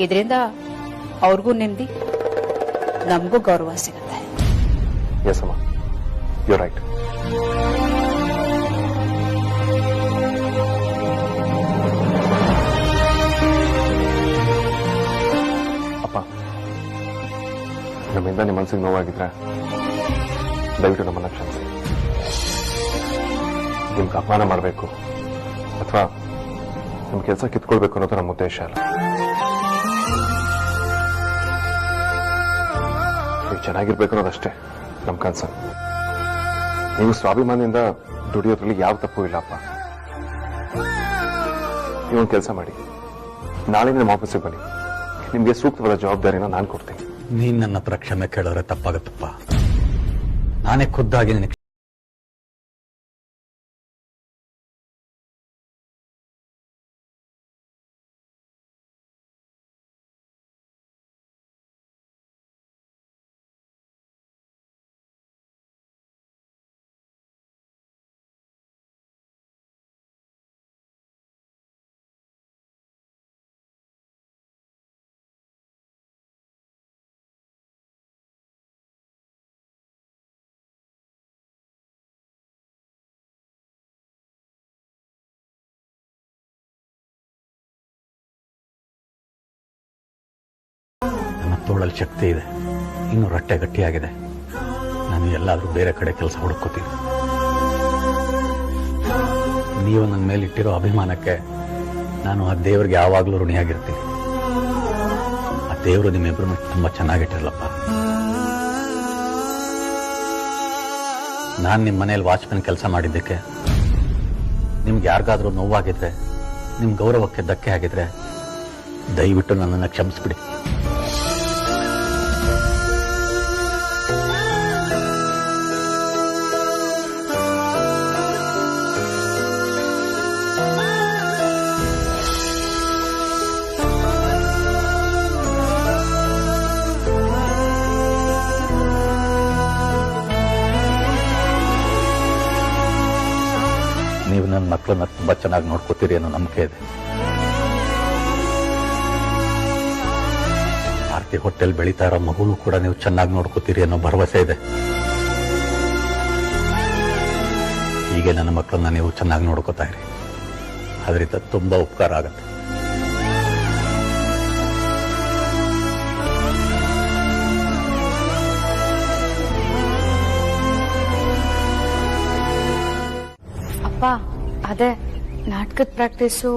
ಇದರಿಂದ ಅವ್ರಿಗೂ ನೆಮ್ಮದಿ, ನಮಗೂ ಗೌರವ ಸಿಗುತ್ತೆ. ಎಸ್ ಅಮ್ಮ, ಯು ರೈಟ್. ಅಪ್ಪ, ನಮ್ಮಿಂದ ನಿಮ್ಮ ಮನಸ್ಸಿಗೆ ನೋವಾಗಿದ್ರೆ ದಯವಿಟ್ಟು ನಮ್ಮನ್ನ ಕ್ಷಮಿಸಿ. ನಿಮ್ಗೆ ಅಪಮಾನ ಮಾಡಬೇಕು ಅಥವಾ ನಿಮ್ಮ ಕೆಲಸ ಕಿತ್ಕೊಳ್ಬೇಕು ಅನ್ನೋದು ನಮ್ಮ ಉದ್ದೇಶ ಅಲ್ಲ. ನೀವು ಚೆನ್ನಾಗಿರ್ಬೇಕು ಅನ್ನೋದಷ್ಟೇ ನಮ್ಮ ಕನಸು. ನೀವು ಸ್ವಾಭಿಮಾನದಿಂದ ದುಡಿಯೋದ್ರಲ್ಲಿ ಯಾವ ತಪ್ಪು ಇಲ್ಲ ಅಪ್ಪ. ನೀವೊಂದು ಕೆಲಸ ಮಾಡಿ, ನಾಳೆ ನಿಮ್ಮ ಆಫೀಸಿಗೆ ಬನ್ನಿ. ನಿಮ್ಗೆ ಸೂಕ್ತವಾದ ಜವಾಬ್ದಾರಿನ ನಾನು ಕೊಡ್ತೀನಿ. ನೀನ್ ನನ್ನ ಹತ್ರ ಕ್ಷಮೆ ಕೇಳಿದ್ರೆ ತಪ್ಪಾಗತ್ತಪ್ಪ. ನಾನೇ ಖುದ್ದಾಗಿ ನಿನಗೆ ತೋಳಲ್ಲಿ ಶಕ್ತಿ ಇದೆ, ಇನ್ನೂ ರಟ್ಟೆ ಗಟ್ಟಿಯಾಗಿದೆ. ನಾನು ಎಲ್ಲಾದ್ರೂ ಬೇರೆ ಕಡೆ ಕೆಲಸ ಹುಡುಕೋತೀನಿ. ನೀವು ನನ್ನ ಮೇಲೆ ಇಟ್ಟಿರೋ ಅಭಿಮಾನಕ್ಕೆ ನಾನು ಆ ದೇವರಿಗೆ ಯಾವಾಗಲೂ ಋಣಿಯಾಗಿರ್ತೀನಿ. ಆ ದೇವರು ನಿಮ್ಮಿಬ್ಬರು ತುಂಬಾ ಚೆನ್ನಾಗಿಟ್ಟಿರಲಪ್ಪ. ನಾನು ನಿಮ್ಮ ಮನೇಲಿ ವಾಚ್ಮನ್ ಕೆಲಸ ಮಾಡಿದ್ದಕ್ಕೆ ನಿಮ್ಗೆ ಯಾರಿಗಾದ್ರೂ ನೋವಾಗಿದ್ರೆ, ನಿಮ್ಮ ಗೌರವಕ್ಕೆ ಧಕ್ಕೆ ಆಗಿದ್ರೆ ದಯವಿಟ್ಟು ನನ್ನನ್ನು ಕ್ಷಮಿಸ್ಬಿಡಿ. ನೀವು ನನ್ನ ಮಕ್ಕಳನ್ನ ತುಂಬಾ ಚೆನ್ನಾಗಿ ನೋಡ್ಕೋತೀರಿ ಅನ್ನೋ ನಂಬಿಕೆ ಇದೆ. ಆರ್ತಿ ಹೊಟ್ಟೆಲ್ ಬೆಳೀತಾ ಇರೋ ಮಗುನು ಕೂಡ ನೀವು ಚೆನ್ನಾಗಿ ನೋಡ್ಕೋತೀರಿ ಅನ್ನೋ ಭರವಸೆ ಇದೆ. ಹೀಗೆ ನನ್ನ ಮಕ್ಕಳನ್ನ ನೀವು ಚೆನ್ನಾಗಿ ನೋಡ್ಕೋತಾ ಇರಿ, ಅದರಿಂದ ತುಂಬಾ ಉಪಕಾರ ಆಗುತ್ತೆ. ಅದೇ ನಾಟಕದ ಪ್ರಾಕ್ಟೀಸು.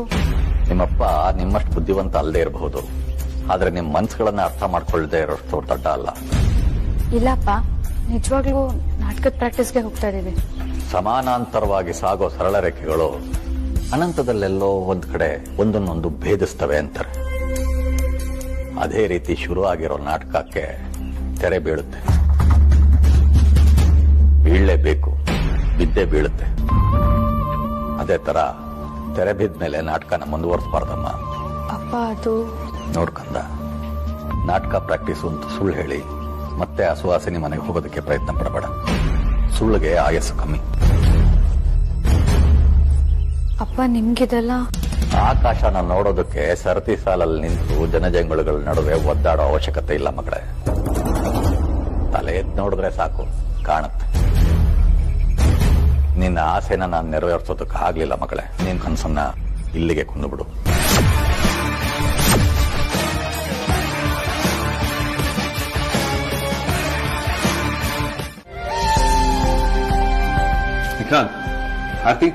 ನಿಮ್ಮಪ್ಪ ನಿಮ್ಮಷ್ಟು ಬುದ್ಧಿವಂತ ಅಲ್ಲದೆ ಇರಬಹುದು, ಆದ್ರೆ ನಿಮ್ಮ ಮನ್ಸುಗಳನ್ನ ಅರ್ಥ ಮಾಡ್ಕೊಳ್ಳದೆ ಇರೋಷ್ಟು ದೊಡ್ಡ ಅಲ್ಲ. ಇಲ್ಲಪ್ಪ, ನಿಜವಾಗ್ಲೂ ನಾಟಕದ ಪ್ರಾಕ್ಟೀಸ್ಗೆ ಹೋಗ್ತಾ ಇದೀವಿ. ಸಮಾನಾಂತರವಾಗಿ ಸಾಗೋ ಸರಳ ರೇಖೆಗಳು ಅನಂತದಲ್ಲೆಲ್ಲೋ ಒಂದ್ ಕಡೆ ಒಂದನ್ನೊಂದು ಭೇದಿಸ್ತವೆ ಅಂತಾರೆ. ಅದೇ ರೀತಿ ಶುರು ಆಗಿರೋ ನಾಟಕಕ್ಕೆ ತೆರೆ ಬೀಳುತ್ತೆ. ಬೀಳಲೇಬೇಕು, ಬಿದ್ದೇ ಬೀಳುತ್ತೆ. ಅದೇ ತರ ತೆರೆ ಬಿದ್ಮೇಲೆ ನಾಟಕನ ಮುಂದುವರಿಸಬಾರ್ದಮ್ಮ. ಅಪ್ಪ, ಅದು ನೋಡ್ಕಂದ, ನಾಟಕ ಪ್ರಾಕ್ಟೀಸ್ ಅಂತ ಸುಳ್ಳು ಹೇಳಿ ಮತ್ತೆ ಸುಹಾಸಿನಿ ಮನೆಗೆ ಹೋಗೋದಕ್ಕೆ ಪ್ರಯತ್ನ ಪಡಬೇಡ. ಸುಳ್ಳಿಗೆ ಆಯಸ್ಸು ಕಮ್ಮಿ. ಅಪ್ಪ, ನಿಮ್ಗಿದೆಲ್ಲ ಆಕಾಶನ ನೋಡೋದಕ್ಕೆ ಸರತಿ ಸಾಲಲ್ಲಿ ನಿಂತು ಜನಜಂಗುಳಿಗಳ ನಡುವೆ ಒದ್ದಾಡೋ ಅವಶ್ಯಕತೆ ಇಲ್ಲ ಮಗಳೇ. ತಲೆ ಎದ್ದು ನೋಡಿದ್ರೆ ಸಾಕು, ಕಾಣುತ್ತೆ. ನಿನ್ನ ಆಸೆನ ನಾನು ನೆರವೇರಿಸೋದಕ್ಕೆ ಆಗ್ಲಿಲ್ಲ ಮಗಳೇ. ನಿನ್ ಕನಸನ್ನ ಇಲ್ಲಿಗೆ ಕೊಂದುಬಿಡು. ವಿಕ್ರಾಂತ್, ಆರ್ತಿ,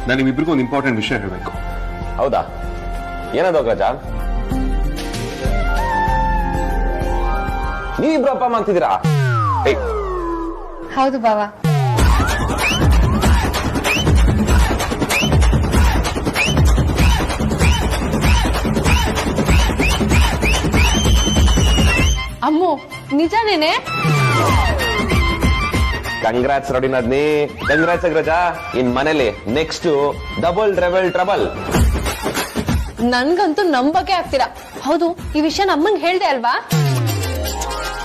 ನಾನು ನಿಮ್ಮಿಬ್ರಿಗೂ ಒಂದು ಇಂಪಾರ್ಟೆಂಟ್ ವಿಷಯ ಹೇಳಬೇಕು. ಹೌದಾ? ಏನದು ಅಗ್ರಜ? ನೀವಿಬ್ರು ಅಪ್ಪ ಅಮ್ಮ ಅಂತಿದ್ದೀರಾ? ಹೌದು ಬಾವಾ. ಅಮ್ಮು, ನಿಜನೇನೆ? ಕಂಗ್ರಾಟ್ಸ್ ರೋಡಿ ನದ್ನಿ, ಕಂಗ್ರಾಟ್ಸ್ ಅಗ್ರಜ. ಇನ್ ಮನೇಲಿ ನೆಕ್ಸ್ಟ್ ಡಬಲ್ ಟ್ರಬಲ್ ಟ್ರಬಲ್. ನನ್ಗಂತೂ ನಂಬಕೆ ಆಗ್ತೀರಾ. ಹೌದು, ಈ ವಿಷಯ ನಮ್ಮಂಗ್ ಹೇಳ್ದೆ ಅಲ್ವಾ?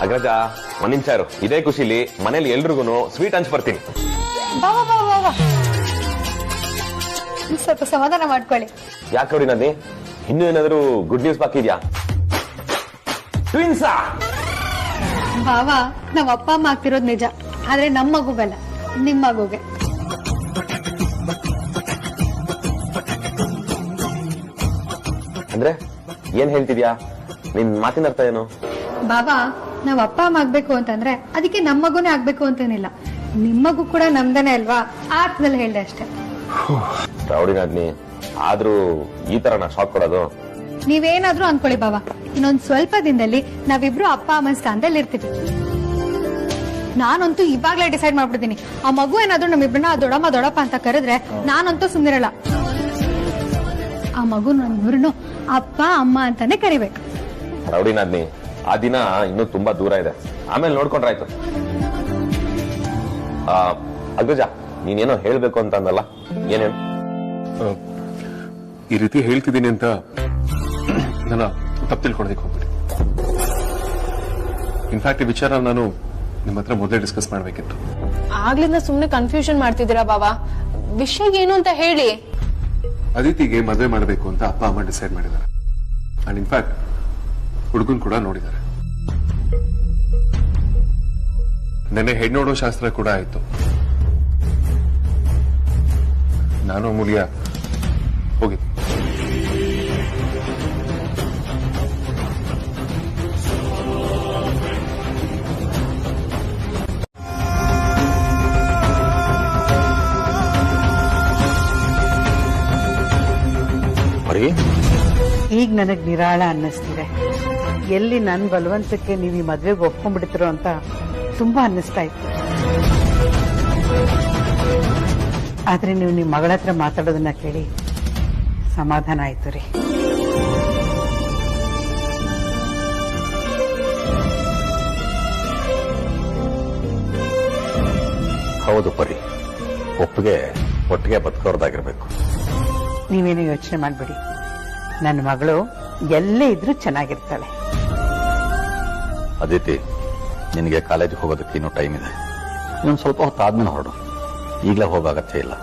ಅಗ್ರಜ, ಒಂದ್ ನಿಮಿಷ ಇರು. ಇದೇ ಖುಷಿಲಿ ಮನೇಲಿ ಎಲ್ರಿಗೂ ಸ್ವೀಟ್ ಹಂಚ್ ಬರ್ತೀನಿ. ಬಾ ಬಾ ಬಾ ಬಾ. ಸ್ವಲ್ಪ ಸಮಾಧಾನ ಮಾಡ್ಕೊಳ್ಳಿ. ಯಾಕೆ ನೋಡಿ ನನ್ನಿ, ಇನ್ನೂ ಏನಾದ್ರು ಗುಡ್ ನ್ಯೂಸ್ ಬಾಕಿ ಇದೆಯಾ? ಟ್ವಿನ್ಸಾ? ಭಾವ, ನಾವ್ ಅಪ್ಪ ಅಮ್ಮ ಆಗ್ತಿರೋದ್ ನಿಜ, ಆದ್ರೆ ನಮ್ಮ ಮಗುಗಲ್ಲ, ನಿಮ್ ಮಗುಗೆ. ಅಂದ್ರೆ ಏನ್ ಹೇಳ್ತಿದ್ಯಾ? ನಿನ್ ಮಾತಿನ ಅರ್ಥ ಏನು? ಬಾಬಾ, ನಾವ್ ಅಪ್ಪ ಅಮ್ಮ ಆಗ್ಬೇಕು ಅಂತಂದ್ರೆ ಅದಕ್ಕೆ ನಮ್ ಮಗುನೇ ಆಗ್ಬೇಕು ಅಂತೇನಿಲ್ಲ, ನಿಮ್ ಮಗು ಕೂಡ ನಮ್ದೇನೆ ಅಲ್ವಾ, ಆ ಅರ್ಥದಲ್ಲಿ ಹೇಳ್ದೆ ಅಷ್ಟೇ. ರೌಡಿ ನಾದ್ನಿ, ಆದ್ರೂ ಈ ತರ ನಾ ಶಾಕ್ ಕೊಡೋದು? ನೀವೇನಾದ್ರೂ ಅನ್ಕೊಳ್ಳಿ ಬಾಬಾ, ಇನ್ನೊಂದ್ ಸ್ವಲ್ಪ ದಿನದಲ್ಲಿ ನಾವಿಬ್ರು ಅಪ್ಪ ಅಮ್ಮನ ಸ್ಥಾನದಲ್ಲಿ ಇರ್ತೀವಿ. ನಾನಂತೂ ಇವಾಗ್ಲೇ ಡಿಸೈಡ್ ಮಾಡ್ಬಿಡ್ತೀನಿ, ಆ ಮಗು ಏನಾದ್ರೂ ನಮ್ಮಿಬ್ರನ್ನ ದೊಡ್ಡಮ್ಮ ದೊಡ್ಡಪ್ಪ ಅಂತ ಕರೆದ್ರೆ ನಾನಂತೂ ಸುಮ್ನಿರಲ್ಲ. ಆ ಮಗು ನಮ್ಮಿಬ್ರನ್ನು ಅಪ್ಪ ಅಮ್ಮ ಅಂತಾನೆ ಕರಿಬೇಕು. ರೌಡಿ ನಾದ್ನಿ, ಆ ದಿನ ಇನ್ನೂ ತುಂಬಾ ದೂರ ಇದೆ, ಆಮೇಲೆ ನೋಡ್ಕೊಂಡ್ರಾಯ್ತು. ಅಗ್ರಜ, ನೀನೇನೋ ಹೇಳ್ಬೇಕು ಅಂತ ಅಂದಲ್ಲ, ಏನೇನು? ಈ ರೀತಿ ಹೇಳ್ತಿದ್ದೀನಿ ಅಂತ ನನ್ನ ತಪ್ಪು ತಿಳ್ಕೊಳೋದಕ್ಕೆ ಹೋಗ್ಬಿಡಿ. ಇನ್ಫ್ಯಾಕ್ಟ್ ಈ ವಿಚಾರ ನಾನು ನಿಮ್ಮ ಹತ್ರ ಮೊದಲೇ ಡಿಸ್ಕಸ್ ಮಾಡ್ಬೇಕಿತ್ತು. ಆಗ್ಲಿಂದ ಸುಮ್ನೆ ಕನ್ಫ್ಯೂಷನ್ ಮಾಡ್ತಿದ್ದೀರಾ ಬಾಬಾ, ವಿಷಯ ಏನು ಅಂತ ಹೇಳಿ. ಅದಿತಿಗೆ ಮದುವೆ ಮಾಡಬೇಕು ಅಂತ ಅಪ್ಪ ಅಮ್ಮ ಡಿಸೈಡ್ ಮಾಡಿದ್ದಾರೆ. ಅಂಡ್ ಇನ್ಫ್ಯಾಕ್ಟ್ ಹುಡುಗನ್ ಕೂಡ ನೋಡಿದ್ದಾರೆ. ನೆನ್ನೆ ಹೆಣ್ಣು ನೋಡೋ ಶಾಸ್ತ್ರ ಕೂಡ ಆಯ್ತು. ನಾನು ಅಮೂಲ್ಯ ಹೋಗಿದ್ದೆ. ಈಗ ನನಗ್ ನಿರಾಳ ಅನ್ನಿಸ್ತಿದೆ. ಎಲ್ಲಿ ನನ್ ಬಲವಂತಕ್ಕೆ ನೀವು ಈ ಮದ್ವೆಗೆ ಒಪ್ಕೊಂಡ್ಬಿಡ್ತಿರೋ ಅಂತ ತುಂಬಾ ಅನ್ನಿಸ್ತಾ ಇತ್ತು. ಆದ್ರೆ ನೀವು ನಿಮ್ ಮಗಳ ಹತ್ರ ಮಾತಾಡೋದನ್ನ ಕೇಳಿ ಸಮಾಧಾನ ಆಯ್ತು ರೀ. ಹೌದು ಪರಿ, ಒಟ್ಟಿಗೆ ಬದುಕೋರ್ದಾಗಿರ್ಬೇಕು. ನೀವೇನು ಯೋಚನೆ ಮಾಡ್ಬಿಡಿ, ನನ್ನ ಮಗಳು ಎಲ್ಲೇ ಇದ್ರೂ ಚೆನ್ನಾಗಿರ್ತಾಳೆ. ಅದಿತಿ, ನಿನಗೆ ಕಾಲೇಜಿಗೆ ಹೋಗೋದಕ್ಕೆ ಇನ್ನೂ ಟೈಮ್ ಇದೆ. ಇನ್ನೊಂದು ಸ್ವಲ್ಪ ಹೊತ್ತು ಆದ್ಮೇಲೆ ಹೊರಡು, ಈಗಲೇ ಹೋಗೋ ಅಗತ್ಯ ಇಲ್ಲ.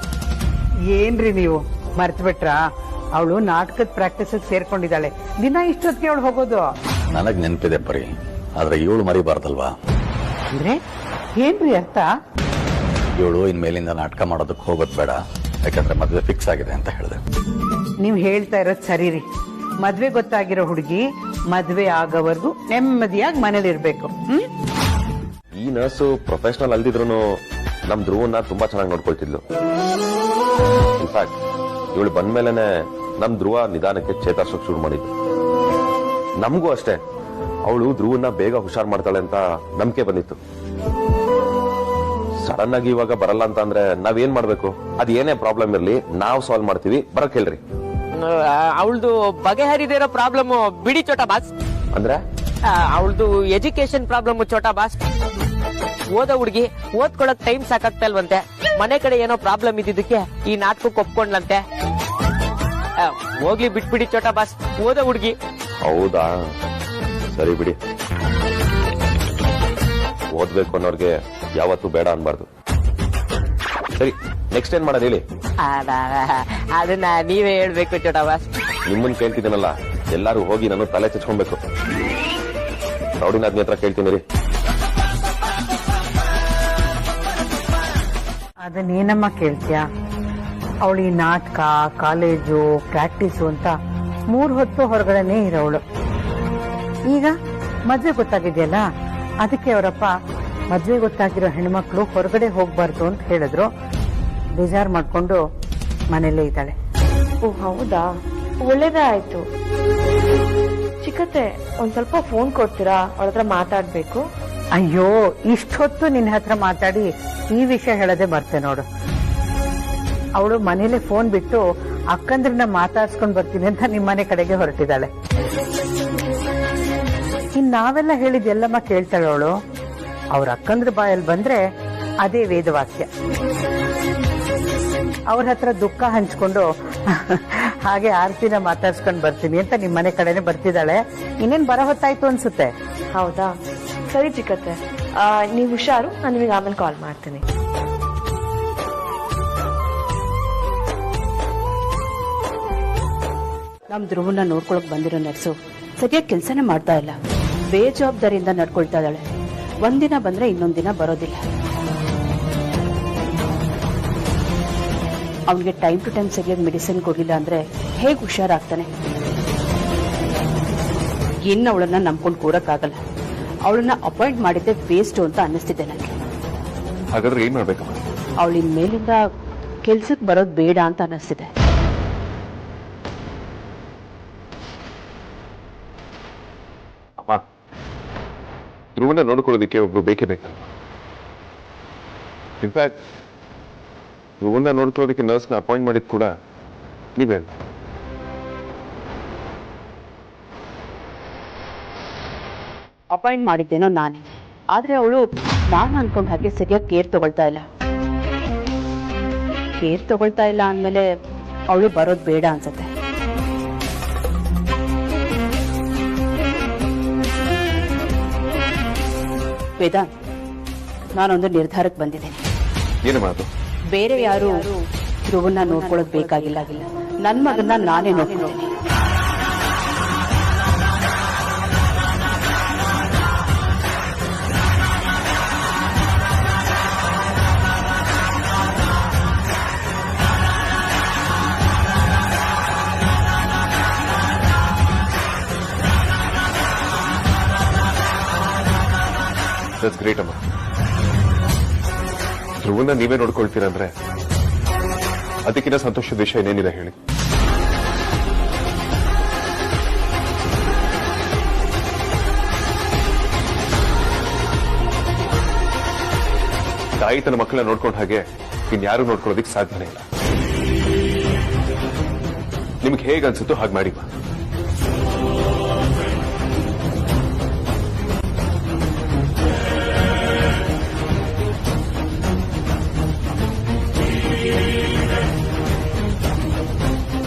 ಏನ್ರಿ ನೀವು ಮರ್ತು ಬಿಟ್ರಾ? ಅವಳು ನಾಟಕದ ಪ್ರಾಕ್ಟೀಸ್ ಸೇರ್ಕೊಂಡಿದ್ದಾಳೆ. ದಿನ ಇಷ್ಟೊತ್ತಿಗೆ ಅವಳು ಹೋಗೋದು. ನನಗ್ ನೆನಪಿದೆ ಪರಿ, ಆದ್ರೆ ಇವಳು ಮರಿಬಾರ್ದಲ್ವಾ? ಅಂದ್ರೆ ಏನ್ರಿ ಅರ್ಥ? ಇವಳು ಇನ್ಮೇಲಿಂದ ನಾಟಕ ಮಾಡೋದಕ್ಕೆ ಹೋಗೋದು ಬೇಡ, ಯಾಕಂದ್ರೆ ಮದುವೆ ಫಿಕ್ಸ್ ಆಗಿದೆ ಅಂತ ಹೇಳಿದೆ. ನೀವ್ ಹೇಳ್ತಾ ಇರೋದ್ ಸರಿ ರೀ. ಮದ್ವೆ ಗೊತ್ತಾಗಿರೋ ಹುಡುಗಿ ಮದ್ವೆ ಆಗೋವರೆಗೂ ನೆಮ್ಮದಿಯಾಗಿ ಮನೇಲಿರ್ಬೇಕು. ಈ ನರ್ಸು ಪ್ರೊಫೆಷನಲ್ ಅಲ್ದಿದ್ರು ನಮ್ ಧ್ರುವನ್ನ ತುಂಬಾ ಚೆನ್ನಾಗಿ ನೋಡ್ಕೊಳ್ತಿದ್ಲು. ಇನ್ಫ್ಯಾಕ್ಟ್ ಇವಳು ಬಂದ್ಮೇಲೆನೆ ನಮ್ ಧ್ರುವ ನಿಧಾನಕ್ಕೆ ಚೇತರಿಸೋಕ್ ಶುರು ಮಾಡಿದ್ದು. ನಮಗೂ ಅಷ್ಟೇ, ಅವಳು ಧ್ರುವನ್ನ ಬೇಗ ಹುಷಾರ್ ಮಾಡ್ತಾಳೆ ಅಂತ ನಂಬಿಕೆ ಬಂದಿತ್ತು. ಸಡನ್ ಆಗಿ ಇವಾಗ ಬರಲ್ಲ ಅಂತ ಅಂದ್ರೆ ನಾವೇನ್ ಮಾಡ್ಬೇಕು? ಅದ್ ಏನೇ ಪ್ರಾಬ್ಲಮ್ ಇರ್ಲಿ ನಾವ್ ಸಾಲ್ವ್ ಮಾಡ್ತೀವಿ, ಬರಕ್ ಹೇಳ್ರಿ. ಅವಳದು ಬಗೆಹರಿದಿರೋ ಪ್ರಾಬ್ಲಮ್ ಬಿಡಿ ಚೋಟಾ ಬಾಸ್. ಅಂದ್ರೆ ಅವಳದು ಎಜುಕೇಶನ್ ಪ್ರಾಬ್ಲಮ್ ಚೋಟಾ ಬಾಸ್. ಓದೋ ಹುಡುಗಿ ಓದ್ಕೊಳಕ್ ಟೈಮ್ ಸಾಕಾಗ್ತಲ್ವಂತೆ, ಮನೆ ಕಡೆ ಏನೋ ಪ್ರಾಬ್ಲಮ್ ಇದ್ದಿದ್ದಕ್ಕೆ ಈ ನಾಟಕಕ್ಕೆ ಒಪ್ಕೊಂಡ್ಲಂತೆ. ಹೋಗ್ಲಿ ಬಿಟ್ಬಿಡಿ ಚೋಟಾ ಬಾಸ್, ಓದೋ ಹುಡುಗಿ. ಹೌದಾ, ಸರಿ ಬಿಡಿ. ಓದ್ಬೇಕು ಅನ್ನೋರ್ಗೆ ಯಾವತ್ತೂ ಬೇಡ ಅನ್ಬಾರ್ದು. ಸರಿ, ನೆಕ್ಸ್ಟ್ ಏನ್ ಮಾಡೋದು ಹೇಳಿ? ಅದನ್ನ ನೀವೇ ಹೇಳ್ಬೇಕು ಚೋಟಾ ಬಾಸ್. ನಿಮ್ಮನ್ ಕೇಳ್ತಿದ್ದೀನಲ್ಲ, ಎಲ್ಲಾರು ಹೋಗಿ ನಾನು ತಲೆ ಚಚ್ಕೊಬೇಕು. ರೌಡಿನಾದ್ನಿ ಹತ್ರ ಕೇಳ್ತೀನಿ ರೀ. ಅದನ್ನೇನಮ್ಮ ಕೇಳ್ತೀಯ? ಅವಳು ಈ ನಾಟಕ, ಕಾಲೇಜು, ಪ್ರಾಕ್ಟೀಸು ಅಂತ 3 ಹೊತ್ತು ಹೊರಗಡೆನೆ ಇರೋವಳು. ಈಗ ಮದ್ವೆ ಗೊತ್ತಾಗಿದೆಯಲ್ಲ, ಅದಕ್ಕೆ ಅವರಪ್ಪ ಮದ್ವೆ ಗೊತ್ತಾಗಿರೋ ಹೆಣ್ಮಕ್ಳು ಹೊರಗಡೆ ಹೋಗ್ಬಾರ್ದು ಅಂತ ಹೇಳಿದ್ರು. ಬೇಜಾರ್ ಮಾಡ್ಕೊಂಡು ಮನೇಲೇ ಇದ್ದಾಳೆ. ಓ ಹೌದಾ, ಒಳ್ಳೇದೇ ಆಯ್ತು. ಚಿಕ್ಕತ್ತೆ, ಒಂದ್ ಸ್ವಲ್ಪ ಫೋನ್ ಕೊಡ್ತೀರಾ? ಅವಳ ಹತ್ರ ಮಾತಾಡ್ಬೇಕು. ಅಯ್ಯೋ, ಇಷ್ಟೊತ್ತು ನಿನ್ನ ಹತ್ರ ಮಾತಾಡಿ ಈ ವಿಷಯ ಹೇಳದೆ ಬರ್ತೆ ನೋಡು. ಅವಳು ಮನೇಲೆ ಫೋನ್ ಬಿಟ್ಟು ಅಕ್ಕಂದ್ರನ್ನ ಮಾತಾಡ್ಸ್ಕೊಂಡ್ ಬರ್ತೀನಿ ಅಂತ ನಿಮ್ಮನೆ ಕಡೆಗೆ ಹೊರಟಿದ್ದಾಳೆ. ಇನ್ ನಾವೆಲ್ಲ ಹೇಳಿದ್ದೆಲ್ಲಮ್ಮ ಕೇಳ್ತಾಳೆ ಅವಳು. ಅವ್ರ ಅಕ್ಕಂದ್ರ ಬಾಯಲ್ಲಿ ಬಂದ್ರೆ ಅದೇ ವೇದವಾಕ್ಯ. ಅವ್ರ ಹತ್ರ ದುಃಖ ಹಂಚ್ಕೊಂಡು ಹಾಗೆ ಆರ್ತಿನ ಮಾತಾಡ್ಸ್ಕೊಂಡ್ ಬರ್ತೀನಿ ಅಂತ ನಿಮ್ಮನೆ ಕಡೆನೆ ಬರ್ತಿದ್ದಾಳೆ. ಇನ್ನೇನ್ ಬರ ಹೊತ್ತಾಯ್ತು ಅನ್ಸುತ್ತೆ. ಹೌದಾ, ಸರಿ ಚಿಕ್ಕತ್ತೆ, ನೀವು ಹುಷಾರು. ನಾನು ನಿಮಗೆ ಆಮೇಲೆ ಕಾಲ್ ಮಾಡ್ತೀನಿ. ನಮ್ಮ ಧ್ರುವನ್ನ ನೋಡ್ಕೊಳಕ್ ಬಂದಿರೋ ನರ್ಸು ಸರಿಯಾಗಿ ಕೆಲಸನೇ ಮಾಡ್ತಾ ಇಲ್ಲ. ಬೇಜವಾಬ್ದಾರಿಯಿಂದ ನಡ್ಕೊಳ್ತಾ ಇದ್ದಾಳೆ. ಒಂದಿನ ಬಂದ್ರೆ ಇನ್ನೊಂದ್ ದಿನ ಬರೋದಿಲ್ಲ. ಅವನಿಗೆ ಟೈಮ್ ಟು ಟೈಮ್ ಸರಿಯಾಗಿ ಮೆಡಿಸಿನ್ ಕೊಡ್ಲಿಲ್ಲ ಅಂದ್ರೆ ಹೇಗೆ ಹುಷಾರಾಗ್ತಾನೆ? ಇನ್ನು ಅವಳನ್ನ ನಂಬ್ಕೊಂಡು ಕೂರಕ್ಕಾಗಲ್ಲ. ಅವಳನ್ನ ಅಪಾಯಿಂಟ್ ಮಾಡಿದ್ದೆ ವೇಸ್ಟ್ ಅಂತ ಅನ್ನಿಸ್ತಿದೆ ನನಗೆ. ಹಾಗಾದ್ರೆ ಏನ್ ಮಾಡ್ಬೇಕಮ್ಮ? ಅವಳಿನ ಮೇಲಿಂದ ಕೆಲ್ಸಕ್ಕೆ ಬರೋದು ಬೇಡ ಅಂತ ಅನ್ನಿಸ್ತಿದೆ. ಅಮ್ಮ, ಧ್ರುವನ ನೋಡ್ಕೊಳ್ಳೋದಿಕ್ಕೆ ಒಬ್ರು ಬೇಕೇ ಬೇಕಲ್ಲ. ಇನ್ಫ್ಯಾಕ್ಟ್ ಧ್ರುವನ ನೋಡ್ಕೊಳ್ಳೋದಕ್ಕೆ ನರ್ಸ್ನ ಅಪಾಯಿಂಟ್ ಮಾಡಿದ್ ಕೂಡ ನೀವೇ. ಅಪಾಯಿಂಟ್ ಮಾಡಿದ್ದೇನೋ ನಾನೇ, ಆದ್ರೆ ಅವಳು ನಾನು ಅನ್ಕೊಂಡ್ ಹಾಗೆ ಸರಿಯಾಗಿ ಕೇರ್ ತಗೊಳ್ತಾ ಇಲ್ಲ. ಕೇರ್ ತಗೊಳ್ತಾ ಇಲ್ಲ ಅಂದ್ಮೇಲೆ ಅವಳು ಬರೋದು ಬೇಡ ಅನ್ಸತ್ತೆ. ವೇದಾಂತ್, ನಾನೊಂದು ನಿರ್ಧಾರಕ್ಕೆ ಬಂದಿದ್ದೇನೆ. ಏನು ಮಾತು? ಬೇರೆ ಯಾರು ಧ್ರುವನ್ನ ನೋಡ್ಕೊಳ್ಳೋದು ಬೇಕಾಗಿಲ್ಲ. ನನ್ನ ಮಗನ್ನ ನಾನೇ ನೋಡ್ಕೊಳ್ತೀನಿ. ದಟ್ಸ್ ಗ್ರೇಟ್ ಅಮ್ಮ. ಧ್ರುವನ್ನ ನೀವೇ ನೋಡ್ಕೊಳ್ತೀರಂದ್ರೆ ಅದಕ್ಕಿಂತ ಸಂತೋಷದ ವಿಷಯ ಏನೇನಿದೆ ಹೇಳಿ. ತಾಯಿ ತನ್ನ ಮಕ್ಕಳನ್ನ ನೋಡ್ಕೊಂಡ ಹಾಗೆ ಇನ್ಯಾರು ನೋಡ್ಕೊಳ್ಳೋದಿಕ್ ಸಾಧ್ಯನೇ ಇಲ್ಲ. ನಿಮ್ಗೆ ಹೇಗೆ ಅನ್ಸುತ್ತೋ ಹಾಗೆ ಮಾಡಿ.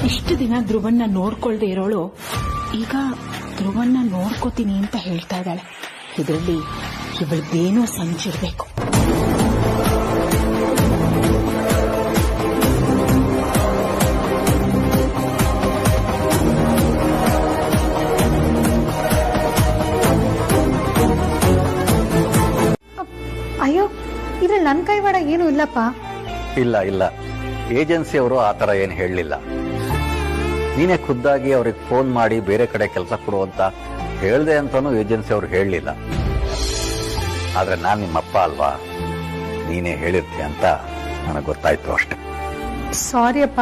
ಇಷ್ಟು ದಿನ ಧ್ರುವನ್ನ ನೋಡ್ಕೊಳ್ದೆ ಇರೋಳು ಈಗ ಧ್ರುವನ್ನ ನೋಡ್ಕೋತೀನಿ ಅಂತ ಹೇಳ್ತಾ ಇದ್ದಾಳೆ. ಇದರಲ್ಲಿ ಇವಳದ್ದೇನೋ ಸಂಚಿರ್ಬೇಕು. ಅಯ್ಯೋ, ಇದ್ರಲ್ಲಿ ನನ್ ಕೈವಾಡ ಏನು ಇಲ್ಲಪ್ಪ. ಇಲ್ಲ ಏಜೆನ್ಸಿ ಅವರು ಆ ತರ ಏನು ಹೇಳಲಿಲ್ಲ. ನೀನೇ ಖುದ್ದಾಗಿ ಅವ್ರಿಗೆ ಫೋನ್ ಮಾಡಿ ಬೇರೆ ಕಡೆ ಕೆಲಸ ಕೊಡು ಅಂತ ಹೇಳ್ದೆ ಅಂತಾನು ಏಜೆನ್ಸಿ ಅವ್ರು ಹೇಳಲಿಲ್ಲ. ಆದ್ರೆ ನಾನ್ ನಿಮ್ಮಪ್ಪ ಅಲ್ವಾ, ನೀನೇ ಹೇಳಿರ್ತೀಯ ಅಂತ ನನಗೆ ಗೊತ್ತಾಯ್ತು ಅಷ್ಟೆ. ಸಾರಿ ಅಪ್ಪ,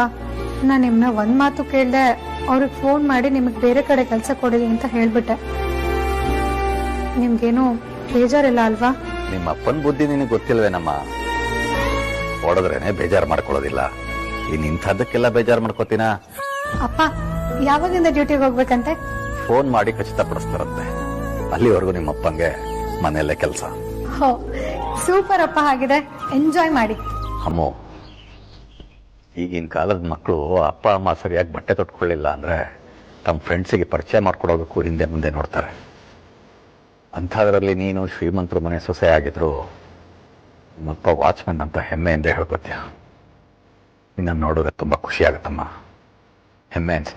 ನಾನು ನಿಮ್ನ ಒಂದ್ ಮಾತು ಕೇಳ್ದೆ ಅವ್ರಿಗೆ ಫೋನ್ ಮಾಡಿ ನಿಮಗ್ ಬೇರೆ ಕಡೆ ಕೆಲಸ ಕೊಡಿ ಅಂತ ಹೇಳ್ಬಿಟ್ಟೆ. ನಿಮ್ಗೇನು ಬೇಜಾರಿಲ್ಲ ಅಲ್ವಾ? ನಿಮ್ಮ ಅಪ್ಪನ ಬುದ್ಧಿ ನಿನಗೆ ಗೊತ್ತಿಲ್ವೇನಮ್ಮ. ಹೊಡೆದ್ರೇನೆ ಬೇಜಾರು ಮಾಡ್ಕೊಳ್ಳೋದಿಲ್ಲ. ಇನ್ ಇಂಥದ್ದಕ್ಕೆಲ್ಲ ಬೇಜಾರು ಮಾಡ್ಕೋತೀನ? ಅಪ್ಪ ಯಾವಾಗಿಂದ ಡ್ಯೂಟಿಗೆ ಹೋಗ್ಬೇಕಂತೆ? ಫೋನ್ ಮಾಡಿ ಖಚಿತಪಡಿಸ್ತಾರಂತೆ. ಅಲ್ಲಿವರೆಗೂ ನಿಮ್ಮ ಅಪ್ಪಂಗೆ ಮನೆಯಲ್ಲೇ ಕೆಲಸ. ಸೂಪರ್ ಅಪ್ಪ, ಹಾಗಿದೆ ಎಂಜಾಯ್ ಮಾಡಿ. ಅಮ್ಮೋ, ಈಗಿನ ಕಾಲದ ಮಕ್ಕಳು ಅಪ್ಪ ಅಮ್ಮ ಸರಿಯಾಗಿ ಬಟ್ಟೆ ತೊಟ್ಕೊಳ್ಳಿಲ್ಲ ಅಂದ್ರೆ ತಮ್ಮ ಫ್ರೆಂಡ್ಸಿಗೆ ಪರಿಚಯ ಮಾಡ್ಕೊಡೋದಕ್ಕೂ ಹಿಂದೆ ಮುಂದೆ ನೋಡ್ತಾರೆ. ಅಂಥದ್ರಲ್ಲಿ ನೀನು ಶ್ರೀಮಂತರ ಮನೆ ಸೊಸೆ ಆಗಿದ್ರು ನಮ್ಮಪ್ಪ ವಾಚ್ಮನ್ ಅಂತ ಹೆಮ್ಮೆಯಿಂದ ಹೇಳ್ಕೊತೀಯ. ನಿನ್ನ ನೋಡೋದ್ರೆ ತುಂಬಾ ಖುಷಿ ಆಗುತ್ತಮ್ಮ. ಹೆಮ್ಮೆ ಅನ್ಸಿ.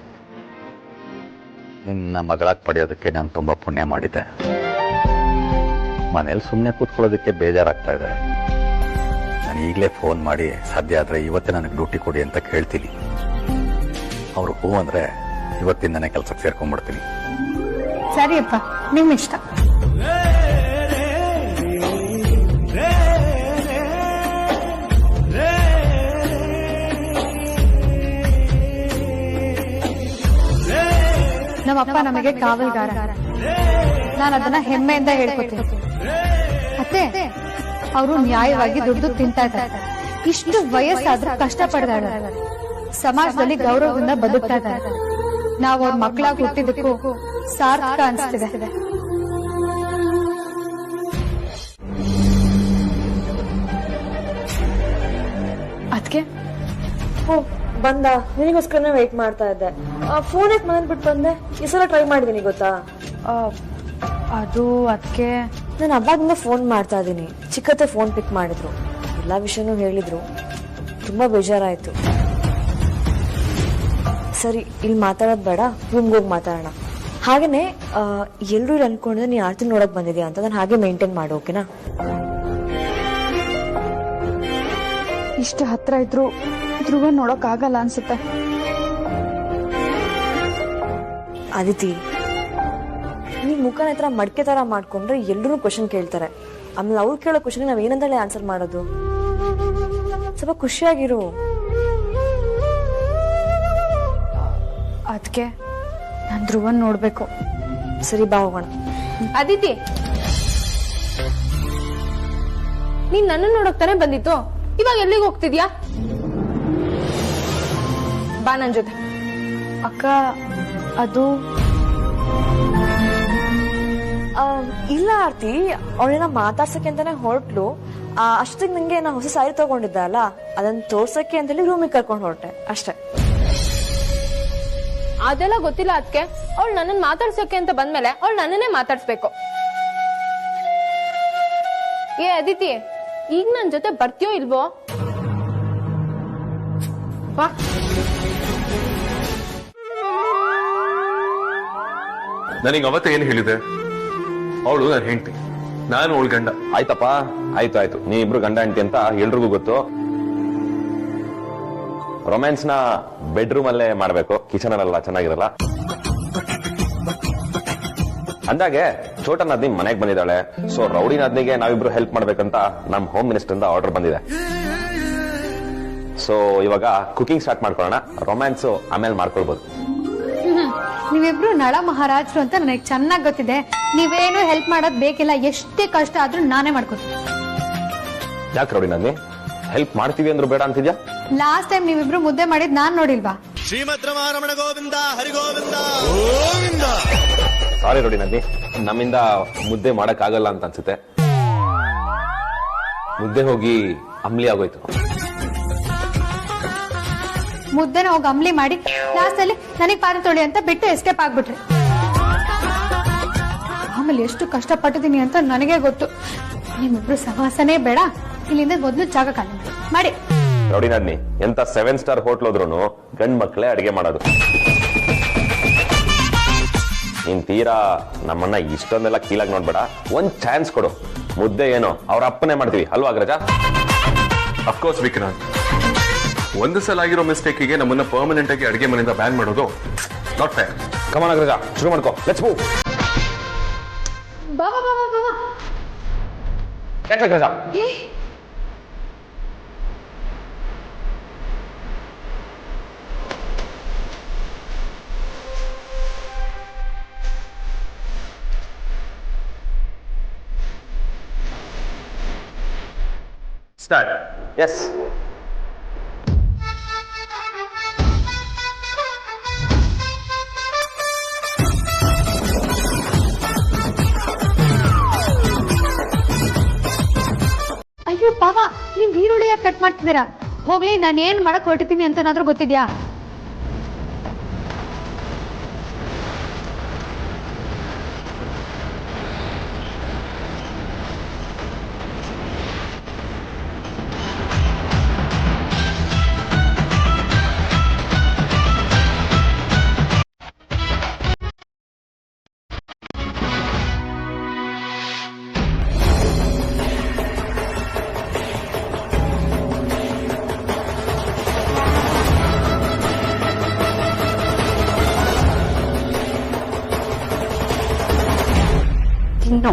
ನಿನ್ನ ಮಗಳಾಗಿ ಪಡೆಯೋದಕ್ಕೆ ನಾನು ತುಂಬಾ ಪುಣ್ಯ ಮಾಡಿದ್ದೆ. ಮನೇಲಿ ಸುಮ್ಮನೆ ಕೂತ್ಕೊಳ್ಳೋದಕ್ಕೆ ಬೇಜಾರಾಗ್ತಾ ಇದೆ. ನಾನು ಈಗಲೇ ಫೋನ್ ಮಾಡಿ ಸಾಧ್ಯ ಆದ್ರೆ ಇವತ್ತೇ ನನಗೆ ಡ್ಯೂಟಿ ಕೊಡಿ ಅಂತ ಕೇಳ್ತೀನಿ. ಅವ್ರು ಹೂ ಅಂದ್ರೆ ಇವತ್ತಿಂದನೇ ಕೆಲಸಕ್ಕೆ ಸೇರ್ಕೊಂಡ್ಬಿಡ್ತೀನಿ. ಸರಿಯಪ್ಪ, ನಿಮ್ ಇಷ್ಟ. ನಮ್ಮಪ್ಪ ನಮಗೆ ಕಾವಲ್ಗಾರ. ನಾನು ಅದನ್ನ ಹೆಮ್ಮೆಯಿಂದ ಹೇಳ್ಕೊತೀನಿ. ಅತ್ತೆ, ಅವರು ನ್ಯಾಯವಾಗಿ ದುಡ್ಡು ತಿಂತಾ ಇದ್ದಾರೆ. ಇಷ್ಟು ವಯಸ್ಸಾದ್ರೂ ಕಷ್ಟ ಪಡ್ತಾ ಇದ್ದಾರೆ. ಸಮಾಜದಲ್ಲಿ ಗೌರವದಿಂದ ಬದುಕ್ತಾ ಇದ್ದಾರೆ. ನಾವು ಅವ್ರ ಮಕ್ಕಳಾಗಿ ಹುಟ್ಟಿದಕ್ಕೂ ಸಾರ್ಥಕ ಅನಿಸ್ತಿದೆ. ಅದಕ್ಕೆ ಬಂದ ನಿನಗೋಸ್ಕರನೇ ವೇಟ್ ಮಾಡ್ತಾ ಇದ್ದೆ. ಫೋನ್ ಯಾಕೆ ಮನೇಲಿ ಬಿಟ್ಟು ಬಂದೆ? ಈ ಸಲ ಟ್ರೈ ಮಾಡಿದೀನಿ ಗೊತ್ತಾ? ಅದು ಅದಕ್ಕೆ ನಾನು ಅವಾಗಿಂದ ಫೋನ್ ಮಾಡ್ತಾ ಇದ್ದೀನಿ. ಚಿಕ್ಕತ್ತೆ ಫೋನ್ ಪಿಕ್ ಮಾಡಿದ್ರು, ಎಲ್ಲಾ ವಿಷಯನೂ ಹೇಳಿದ್ರು. ತುಂಬಾ ಬೇಜಾರಾಯ್ತು. ಸರಿ ಇಲ್ಲಿ ಮಾತಾಡೋದು ಬೇಡ, ರೂಮ್ಗೆ ಹೋಗಿ ಮಾತಾಡೋಣ. ಹಾಗೇನೆ ಎಲ್ಲರೂ ಅನ್ಕೊಂಡಿದ್ರೆ ನೀ ಆರ್ತಿ ನೋಡಕ್ ಬಂದಿದ್ಯಾ ಅಂತ ನಾನು ಹಾಗೆ ಮೇಂಟೈನ್ ಮಾಡು, ಓಕೆನಾ? ಇಷ್ಟು ಹತ್ರ ಇದ್ರು ಧ್ರುವ ನೋಡಕ್ ಆಗಲ್ಲ ಅನ್ಸುತ್ತೆ. ಅದಿತಿ, ನೀವ್ ಮುಖನ ಹತ್ರ ಮಡ್ಕೆ ತರ ಮಾಡ್ಕೊಂಡ್ರೆ ಎಲ್ಲರೂ ಕ್ವಶನ್ ಕೇಳ್ತಾರೆ. ಆಮೇಲೆ ಅವ್ರು ಕೇಳೋ ಕ್ವಶನ್ ನಾವ್ ಏನಂತಲೇ ಆನ್ಸರ್ ಮಾಡೋದು? ಸ್ವಲ್ಪ ಖುಷಿಯಾಗಿರು. ಅದಕ್ಕೆ ನಾನ್ ಧ್ರುವನ್ ನೋಡ್ಬೇಕು. ಸರಿ, ಬಾ ಹೋಗೋಣ. ಅದಿತಿ, ನೀನ್ ನನ್ನ ನೋಡಕ್ ತಾನೇ ಬಂದಿತ್ತು, ಇವಾಗ ಎಲ್ಲಿಗೆ ಹೋಗ್ತಿದ್ಯಾ? ಬಾ ನನ್ ಜೊತೆ. ಅಕ್ಕ, ಅದು ಇಲ್ಲ ಆರ್ತಿ, ಅವಳನ್ನ ಮಾತಾಡ್ಸಕ್ಕೆ ಅಂತಾನೆ ಹೊರಟ್ಲು. ಅಷ್ಟಕ್ಕೆ ನಂಗೆ ನಾ ಹೊಸ ಸ್ಯಾರಿ ತಗೊಂಡಿದ್ದೆ ಅಲ್ಲ, ಅದನ್ನ ತೋರ್ಸಕ್ಕೆ ಅಂತೇಳಿ ರೂಮಿಗೆ ಕರ್ಕೊಂಡು ಹೊರಟೆ ಅಷ್ಟೇ. ಅದೆಲ್ಲ ಗೊತ್ತಿಲ್ಲ ಅದಕ್ಕೆ. ಅವಳು ನನ್ನನ್ ಮಾತಾಡ್ಸೋಕೆ ಅಂತ ಬಂದ್ಮೇಲೆ ಅವಳು ನನ್ನನ್ನೇ ಮಾತಾಡ್ಸ್ಬೇಕು. ಏ ಅದಿತಿ, ಈಗ ನನ್ ಜೊತೆ ಬರ್ತೀಯೋ ಇಲ್ವೋ? ಬಾ. ನನಗೆ ಅವತ್ತ ಏನ್ ಹೇಳಿದೆ? ಅವಳು ನಾನು ಹೆಂಡತಿ, ನಾನು ಅವಳು ಗಂಡ. ಆಯ್ತಪ್ಪ, ಆಯ್ತು. ನೀವಿಬ್ರು ಗಂಡ ಹೆಂಡತಿ ಅಂತ ಎಲ್ರಿಗೂ ಗೊತ್ತು. ರೊಮ್ಯಾನ್ಸ್ ನ ಬೆಡ್ರೂಮ್ ಅಲ್ಲೇ ಮಾಡ್ಬೇಕು, ಕಿಚನ್ ಅಲ್ಲ ಚೆನ್ನಾಗಿರಲ್ಲ. ಅಂದಾಗೆ ಛೋಟ ನಾದ್ನಿ ಮನೆಗೆ ಬಂದಿದ್ದಾಳೆ. ಸೊ ರೌಡಿ ನಾದ್ನಿಗೆ ನಾವಿಬ್ರು ಹೆಲ್ಪ್ ಮಾಡ್ಬೇಕಂತ ನಮ್ ಹೋಮ್ ಮಿನಿಸ್ಟರ್ ಇಂದ ಆರ್ಡರ್ ಬಂದಿದೆ. ಸೊ ಇವಾಗ ಕುಕಿಂಗ್ ಸ್ಟಾರ್ಟ್ ಮಾಡ್ಕೊಳ್ಳೋಣ. ರೊಮ್ಯಾನ್ಸ್ ಆಮೇಲೆ ಮಾಡ್ಕೊಳ್ಬಹುದು. ನೀವಿಬ್ರು ನಳ ಮಹಾರಾಜರು ಅಂತ ನನಗೆ ಚೆನ್ನಾಗಿ ಗೊತ್ತಿದೆ. ನೀವೇನು ಹೆಲ್ಪ್ ಮಾಡೋದ್ ಬೇಕಿಲ್ಲ, ಎಷ್ಟೇ ಕಷ್ಟ ಆದ್ರೂ ನಾನೇ ಮಾಡ್ಕೊತೀನಿ. ಯಾಕೆ ರೌಡಿ ನಾದ್ನಿ ಹೆಲ್ಪ್ ಮಾಡ್ತೀವಿ ಅಂದ್ರು ಬೇಡ ಅಂತಿದ್ಯಾ? ಲಾಸ್ಟ್ ಟೈಮ್ ನೀವಿಬ್ರು ಮುದ್ದೆ ಮಾಡಿದ್ ನಾನ್ ನೋಡಿಲ್ವಾ? ಶ್ರೀಮದ್ ರಮಾರಮಣ ಗೋವಿಂದ ಹರಿಗೋವಿಂದ. ಸಾರಿ ರೌಡಿ ನಾದ್ನಿ, ನಮ್ಮಿಂದ ಮುದ್ದೆ ಮಾಡಕ್ ಆಗಲ್ಲ ಅಂತ ಅನ್ಸುತ್ತೆ. ಮುದ್ದೆ ಹೋಗಿ ಅಂಬ್ಲಿ ಆಗೋಯ್ತು. ಮುದ್ದೆನ ಹೋಗಿ ಅಂಬ್ಲಿ ಮಾಡಿ ಲಾಸ್ಟ್ ಅಲ್ಲಿ ನನಗ್ ಪಾತ್ರೆ ತೊಳಿ ಅಂತ ಬಿಟ್ಟು ಎಸ್ಕೇಪ್ ಆಗ್ಬಿಟ್ರಿ. ಆಮೇಲೆ ಎಷ್ಟು ಕಷ್ಟಪಟ್ಟಿದೀನಿ ಅಂತ ನನಗೆ ಗೊತ್ತು. ನಿಮ್ಮಿಬ್ರು ಸಹವಾಸನೇ ಬೇಡ, ಇಲ್ಲಿಂದ ಮೊದಲು ಜಾಗ ಖಾಲಿ ಮಾಡಿ. ರೌಡಿ ನಾದ್ನಿ, ಎಂತ 7 ಸ್ಟಾರ್ ಹೋಟ್ಲ್ ಹೋದ್ರೂ ಗಂಡ್ ಮಕ್ಳೇ ಅಡಿಗೆ ಮಾಡೋದು. ನೀನ್ ತೀರಾ ನಮ್ಮನ್ನ ಇಷ್ಟೊಂದೆಲ್ಲ ಕೀಳಾಗಿ ನೋಡ್ಬೇಡ, ಒಂದ್ ಚಾನ್ಸ್ ಕೊಡು. ಮುದ್ದೆ ಏನೋ ಅವ್ರ ಅಪ್ಪನೇ ಮಾಡ್ತೀವಿ ಅಲ್ವಾ ಅಗ್ರಜ? ಅಫ್ಕೋರ್ಸ್ ವಿಕ್ರಾಂತ್, ಒಂದು ಸಲ ಆಗಿರೋ ಮಿಸ್ಟೇಕಿಗೆ ನಮ್ಮನ್ನ ಪರ್ಮನೆಂಟ್ ಆಗಿ ಅಡಿಗೆ ಮನೆಯಿಂದ ಬ್ಯಾನ್ ಮಾಡೋದು ನಾಟ್ ಫೇರ್. ಕಮಾನ್ ಅಗ್ರಜ, ಶುರು ಮಾಡ್ಕೋ. Let's move. ಬಾ ಬಾ ಬಾ ಬಾ. ಅಗ್ರಜ, ಸ್ಟಾರ್ಟ್. ಎಸ್. ಅಯ್ಯೋ ಬಾಬಾ, ನೀವ್ ಈರುಳ್ಳಿ ಯಾಕೆ ಕಟ್ ಮಾಡ್ತಿದ್ದೀರಾ? ಹೋಗ್ಲಿ, ನಾನು ಏನ್ ಮಾಡಕ್ ಹೊರಟಿದ್ದೀನಿ ಅಂತ ಏನಾದ್ರೂ ಗೊತ್ತಿದ್ಯಾ? ತಿನ್ನು.